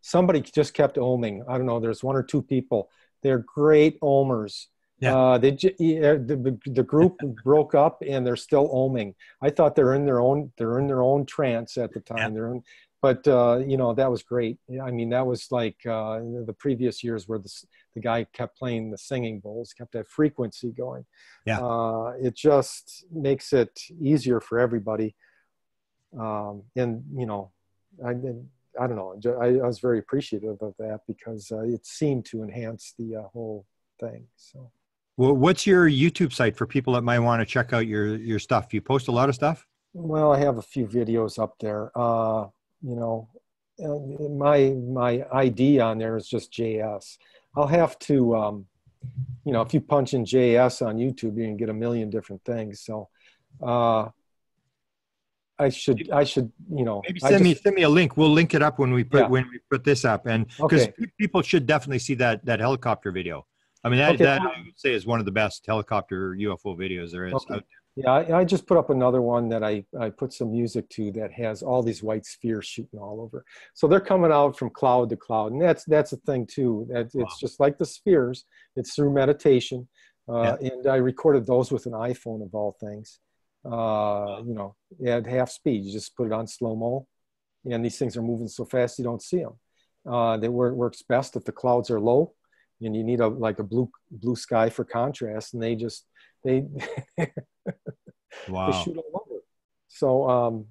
Speaker 2: Somebody just kept oming. I don't know, there's 1 or 2 people. They're great omers. Yeah. The group broke up and they're still oming. I thought they're in their own trance at the time. Yeah. But that was great. I mean, that was like the previous years where the guy kept playing the singing bowls, kept that frequency going. Yeah. It just makes it easier for everybody. I don't know. I was very appreciative of that because it seemed to enhance the whole thing. So.
Speaker 1: Well, what's your YouTube site for people that might want to check out your stuff? You post a lot of stuff?
Speaker 2: Well, I have a few videos up there. My ID on there is just JS. I'll have to, if you punch in JS on YouTube, you can get a million different things. So
Speaker 1: Maybe
Speaker 2: I just,
Speaker 1: send me a link. We'll link it up
Speaker 2: yeah.
Speaker 1: when we put this up, and because
Speaker 2: Okay.
Speaker 1: people should definitely see that helicopter video. I mean
Speaker 2: Okay.
Speaker 1: that I would say is one of the best helicopter UFO videos there is
Speaker 2: Okay.
Speaker 1: out
Speaker 2: Yeah, I just put up another one that I put some music to that has all these white spheres shooting all over. So they're coming out from cloud to cloud, and that's a thing too. That
Speaker 1: there.
Speaker 2: it's just like the spheres. It's through meditation,
Speaker 1: Yeah.
Speaker 2: and I recorded those with an iPhone of all things. At half speed. You just put it on slow mo, and these things are moving so fast you don't see them. Works best if the clouds are low, and you need a blue sky for contrast, and they they
Speaker 1: Wow.
Speaker 2: shoot all over. So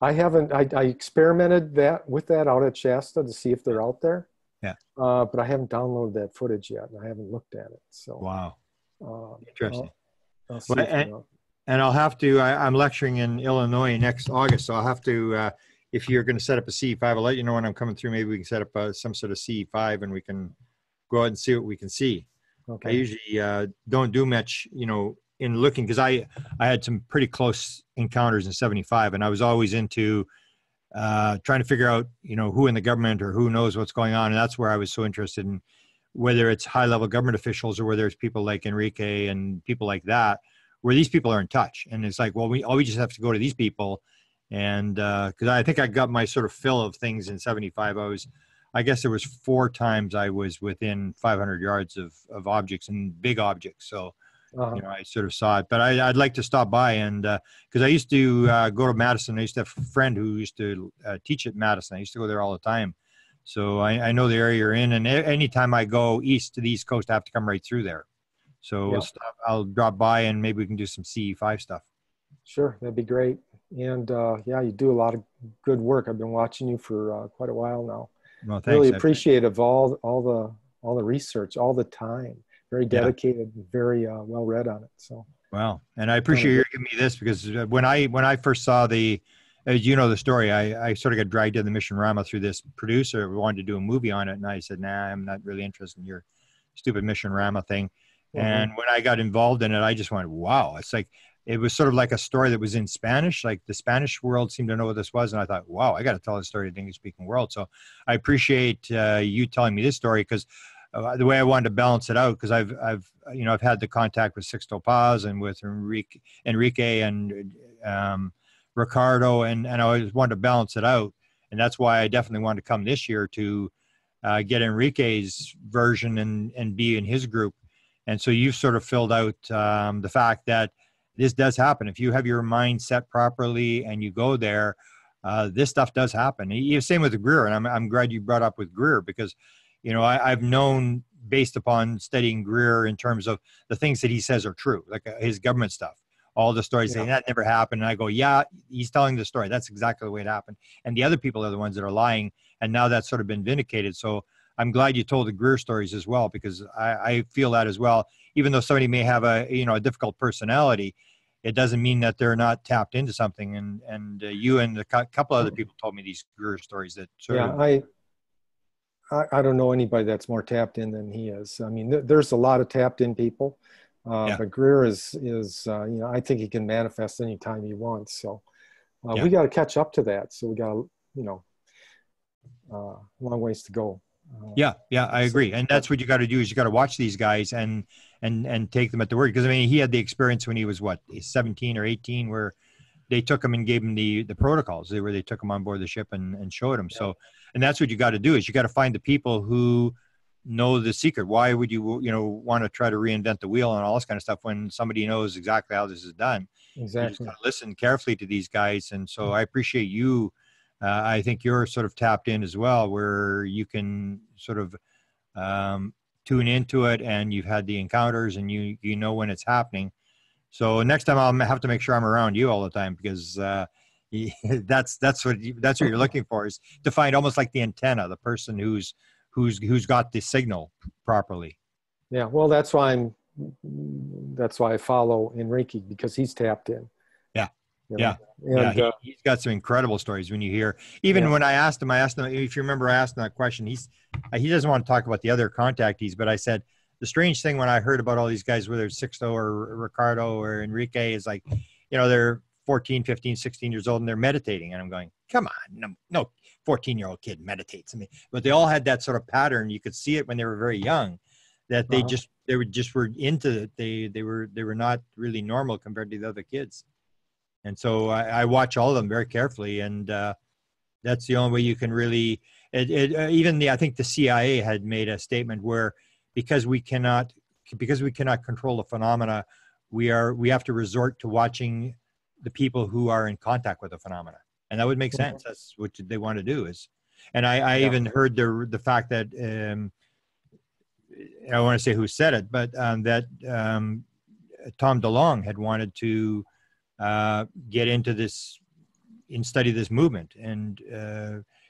Speaker 2: I haven't. I experimented with that out at Shasta to see if they're out there,
Speaker 1: Yeah.
Speaker 2: but I haven't downloaded that footage yet, and I haven't looked at it. So
Speaker 1: Wow.
Speaker 2: uh,
Speaker 1: Interesting.
Speaker 2: I'll see
Speaker 1: Well,
Speaker 2: if they're out.
Speaker 1: and I'll have to. I'm lecturing in Illinois next August, so I'll have to. If you're going to set up a C5, I'll let you know when I'm coming through. Maybe we can set up some sort of C5, and we can go out and see what we can see. I
Speaker 2: Okay.
Speaker 1: usually don't do much, in looking because I had some pretty close encounters in '75, and I was always into trying to figure out, who in the government or who knows what's going on, and that's where I was so interested in whether it's high level government officials or whether it's people like Enrique and people like that, where these people are in touch, and it's like, well, we just have to go to these people, and because I think I got my sort of fill of things in '75. I guess there was 4 times I was within 500 yards of objects and big objects. So,
Speaker 2: Uh-huh.
Speaker 1: I sort of saw it, but I'd like to stop by and, cause I used to go to Madison. I used to have a friend who used to teach at Madison. I used to go there all the time. So I know the area you're in, and anytime I go east to the East Coast, I have to come right through there. So
Speaker 2: Yeah.
Speaker 1: I'll drop by and maybe we can do some CE5 stuff.
Speaker 2: Sure. That'd be great. And yeah, you do a lot of good work. I've been watching you for quite a while now.
Speaker 1: Well,
Speaker 2: Really
Speaker 1: thanks.
Speaker 2: appreciative of all the research, all the time. Very
Speaker 1: Yeah.
Speaker 2: dedicated, very well read on it. So
Speaker 1: Wow. And I
Speaker 2: done a
Speaker 1: appreciate you giving me this because when I first saw as you know the story, I sort of got dragged in the Mission Rahma through this producer who wanted to do a movie on it. And I said, nah, I'm not really interested in your stupid Mission Rahma thing.
Speaker 2: Mhm.
Speaker 1: And when I got involved in it, I just went, wow. It's like, it was sort of like a story that was in Spanish. Like the Spanish world seemed to know what this was. And I thought, wow, I got to tell this story to the English speaking world. So I appreciate you telling me this story because the way I wanted to balance it out, because I've had the contact with Sixto Paz and with Enrique and Ricardo, and I always wanted to balance it out, and that's why I definitely wanted to come this year to get Enrique's version and be in his group, and so you've sort of filled out the fact that this does happen if you have your mind set properly and you go there. This stuff does happen. Same with the Greer, and I'm glad you brought up with Greer because I've known based upon studying Greer in terms of the things that he says are true, like his government stuff, all the stories
Speaker 2: Yeah.
Speaker 1: saying that never happened. And I go, yeah, he's telling the story. That's exactly the way it happened. And the other people are the ones that are lying. And now that's sort of been vindicated. So I'm glad you told the Greer stories as well, because I feel that as well. Even though somebody may have a difficult personality, it doesn't mean that they're not tapped into something. And you and a couple other people told me these Greer stories that sort
Speaker 2: Yeah,
Speaker 1: of,
Speaker 2: I don't know anybody that's more tapped in than he is. I mean, there's a lot of tapped in people,
Speaker 1: yeah,
Speaker 2: but Greer is I think he can manifest anytime he wants. So
Speaker 1: yeah.
Speaker 2: we got to catch up to that. So we got a long ways to go.
Speaker 1: Yeah, I agree, and that's what you got to do is you got to watch these guys and take them at the word, because I mean he had the experience when he was 17 or 18 where they took him and gave him the protocols where they took him on board the ship and showed him. So, and that's what you got to do is you got to find the people who know the secret. Why would you want to try to reinvent the wheel and all this kind of stuff when somebody knows exactly how this is done?
Speaker 2: Exactly.
Speaker 1: You just got to listen carefully to these guys, and so I appreciate you. I think you're sort of tapped in as well, where you can sort of tune into it, and you've had the encounters, and you know when it's happening. So next time I'll have to make sure I'm around you all the time, because that's what you're looking for, is to find almost like the antenna, the person who's got the signal properly.
Speaker 2: Yeah, well, that's why I follow Enrique, because he's tapped in.
Speaker 1: Yeah.
Speaker 2: And
Speaker 1: He's got some incredible stories. When you hear, even when I asked him, if you remember, I asked him that question. He doesn't want to talk about the other contactees, but I said, the strange thing when I heard about all these guys, whether it's Sixto or Ricardo or Enrique, is like, they're 14, 15, 16 years old, and they're meditating. And I'm going, come on, no 14-year-old kid meditates. I mean, but they all had that sort of pattern. You could see it when they were very young, that they were into it. They were not really normal compared to the other kids. And so I watch all of them very carefully, and that's the only way you can really. I think the CIA had made a statement where because we cannot control the phenomena, we have to resort to watching the people who are in contact with the phenomena, and that would make sense. That's what they want to do. And I even heard the fact that I don't want to say who said it, but that Tom DeLonge had wanted to get into this and study this movement, and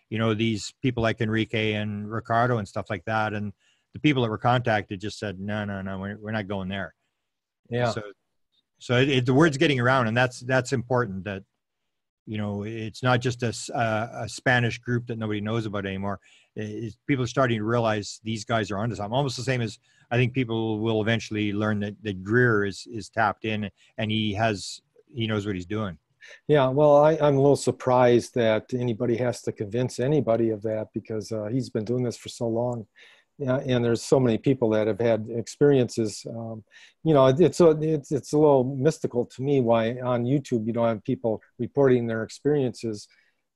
Speaker 1: these people like Enrique and Ricardo and stuff like that, and the people that were contacted just said no, we're not going there.
Speaker 2: Yeah.
Speaker 1: So the word's getting around, and that's important. That it's not just a Spanish group that nobody knows about anymore. People are starting to realize these guys are onto something. Almost the same as I think people will eventually learn that Greer is tapped in, and he knows what he's doing.
Speaker 2: Yeah, well, I'm a little surprised that anybody has to convince anybody of that, because he's been doing this for so long. Yeah, and there's so many people that have had experiences. It's a little mystical to me why on YouTube you don't have people reporting their experiences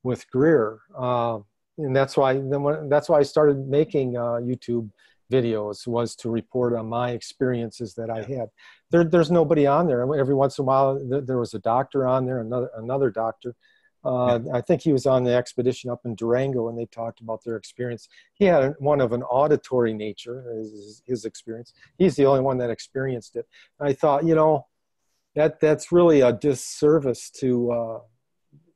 Speaker 2: with Greer, and that's why I started making YouTube videos, was to report on my experiences that I had. There's nobody on there. Every once in a while there was a doctor on there, another doctor. I think he was on the expedition up in Durango, and they talked about their experience. He had one of an auditory nature, his experience. He's the only one that experienced it. I thought, that's really a disservice to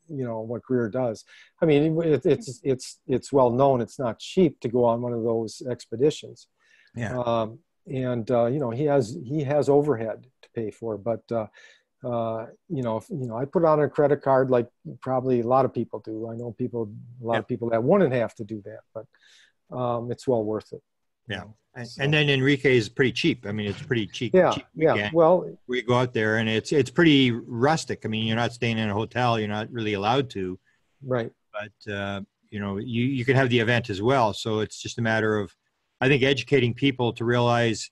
Speaker 2: what Greer does. I mean, it's well known. It's not cheap to go on one of those expeditions.
Speaker 1: Yeah.
Speaker 2: He has overhead to pay for, but I put on a credit card like probably a lot of people do. I know a lot of people that wouldn't have to do that, but it's well worth it.
Speaker 1: Yeah. And then Enrique is pretty cheap. I mean, it's pretty cheap.
Speaker 2: Yeah.
Speaker 1: Cheap
Speaker 2: yeah. Well,
Speaker 1: we go out there and it's pretty rustic. I mean, you're not staying in a hotel. You're not really allowed to.
Speaker 2: Right.
Speaker 1: But, you can have the event as well. So it's just a matter of, I think, educating people to realize,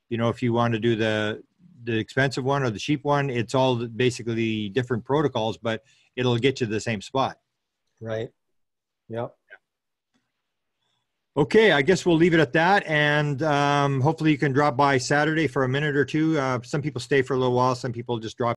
Speaker 1: if you want to do the expensive one or the cheap one, it's all basically different protocols, but it'll get you to the same spot.
Speaker 2: Right. Yep.
Speaker 1: Okay, I guess we'll leave it at that, and hopefully you can drop by Saturday for a minute or two. Some people stay for a little while, some people just drop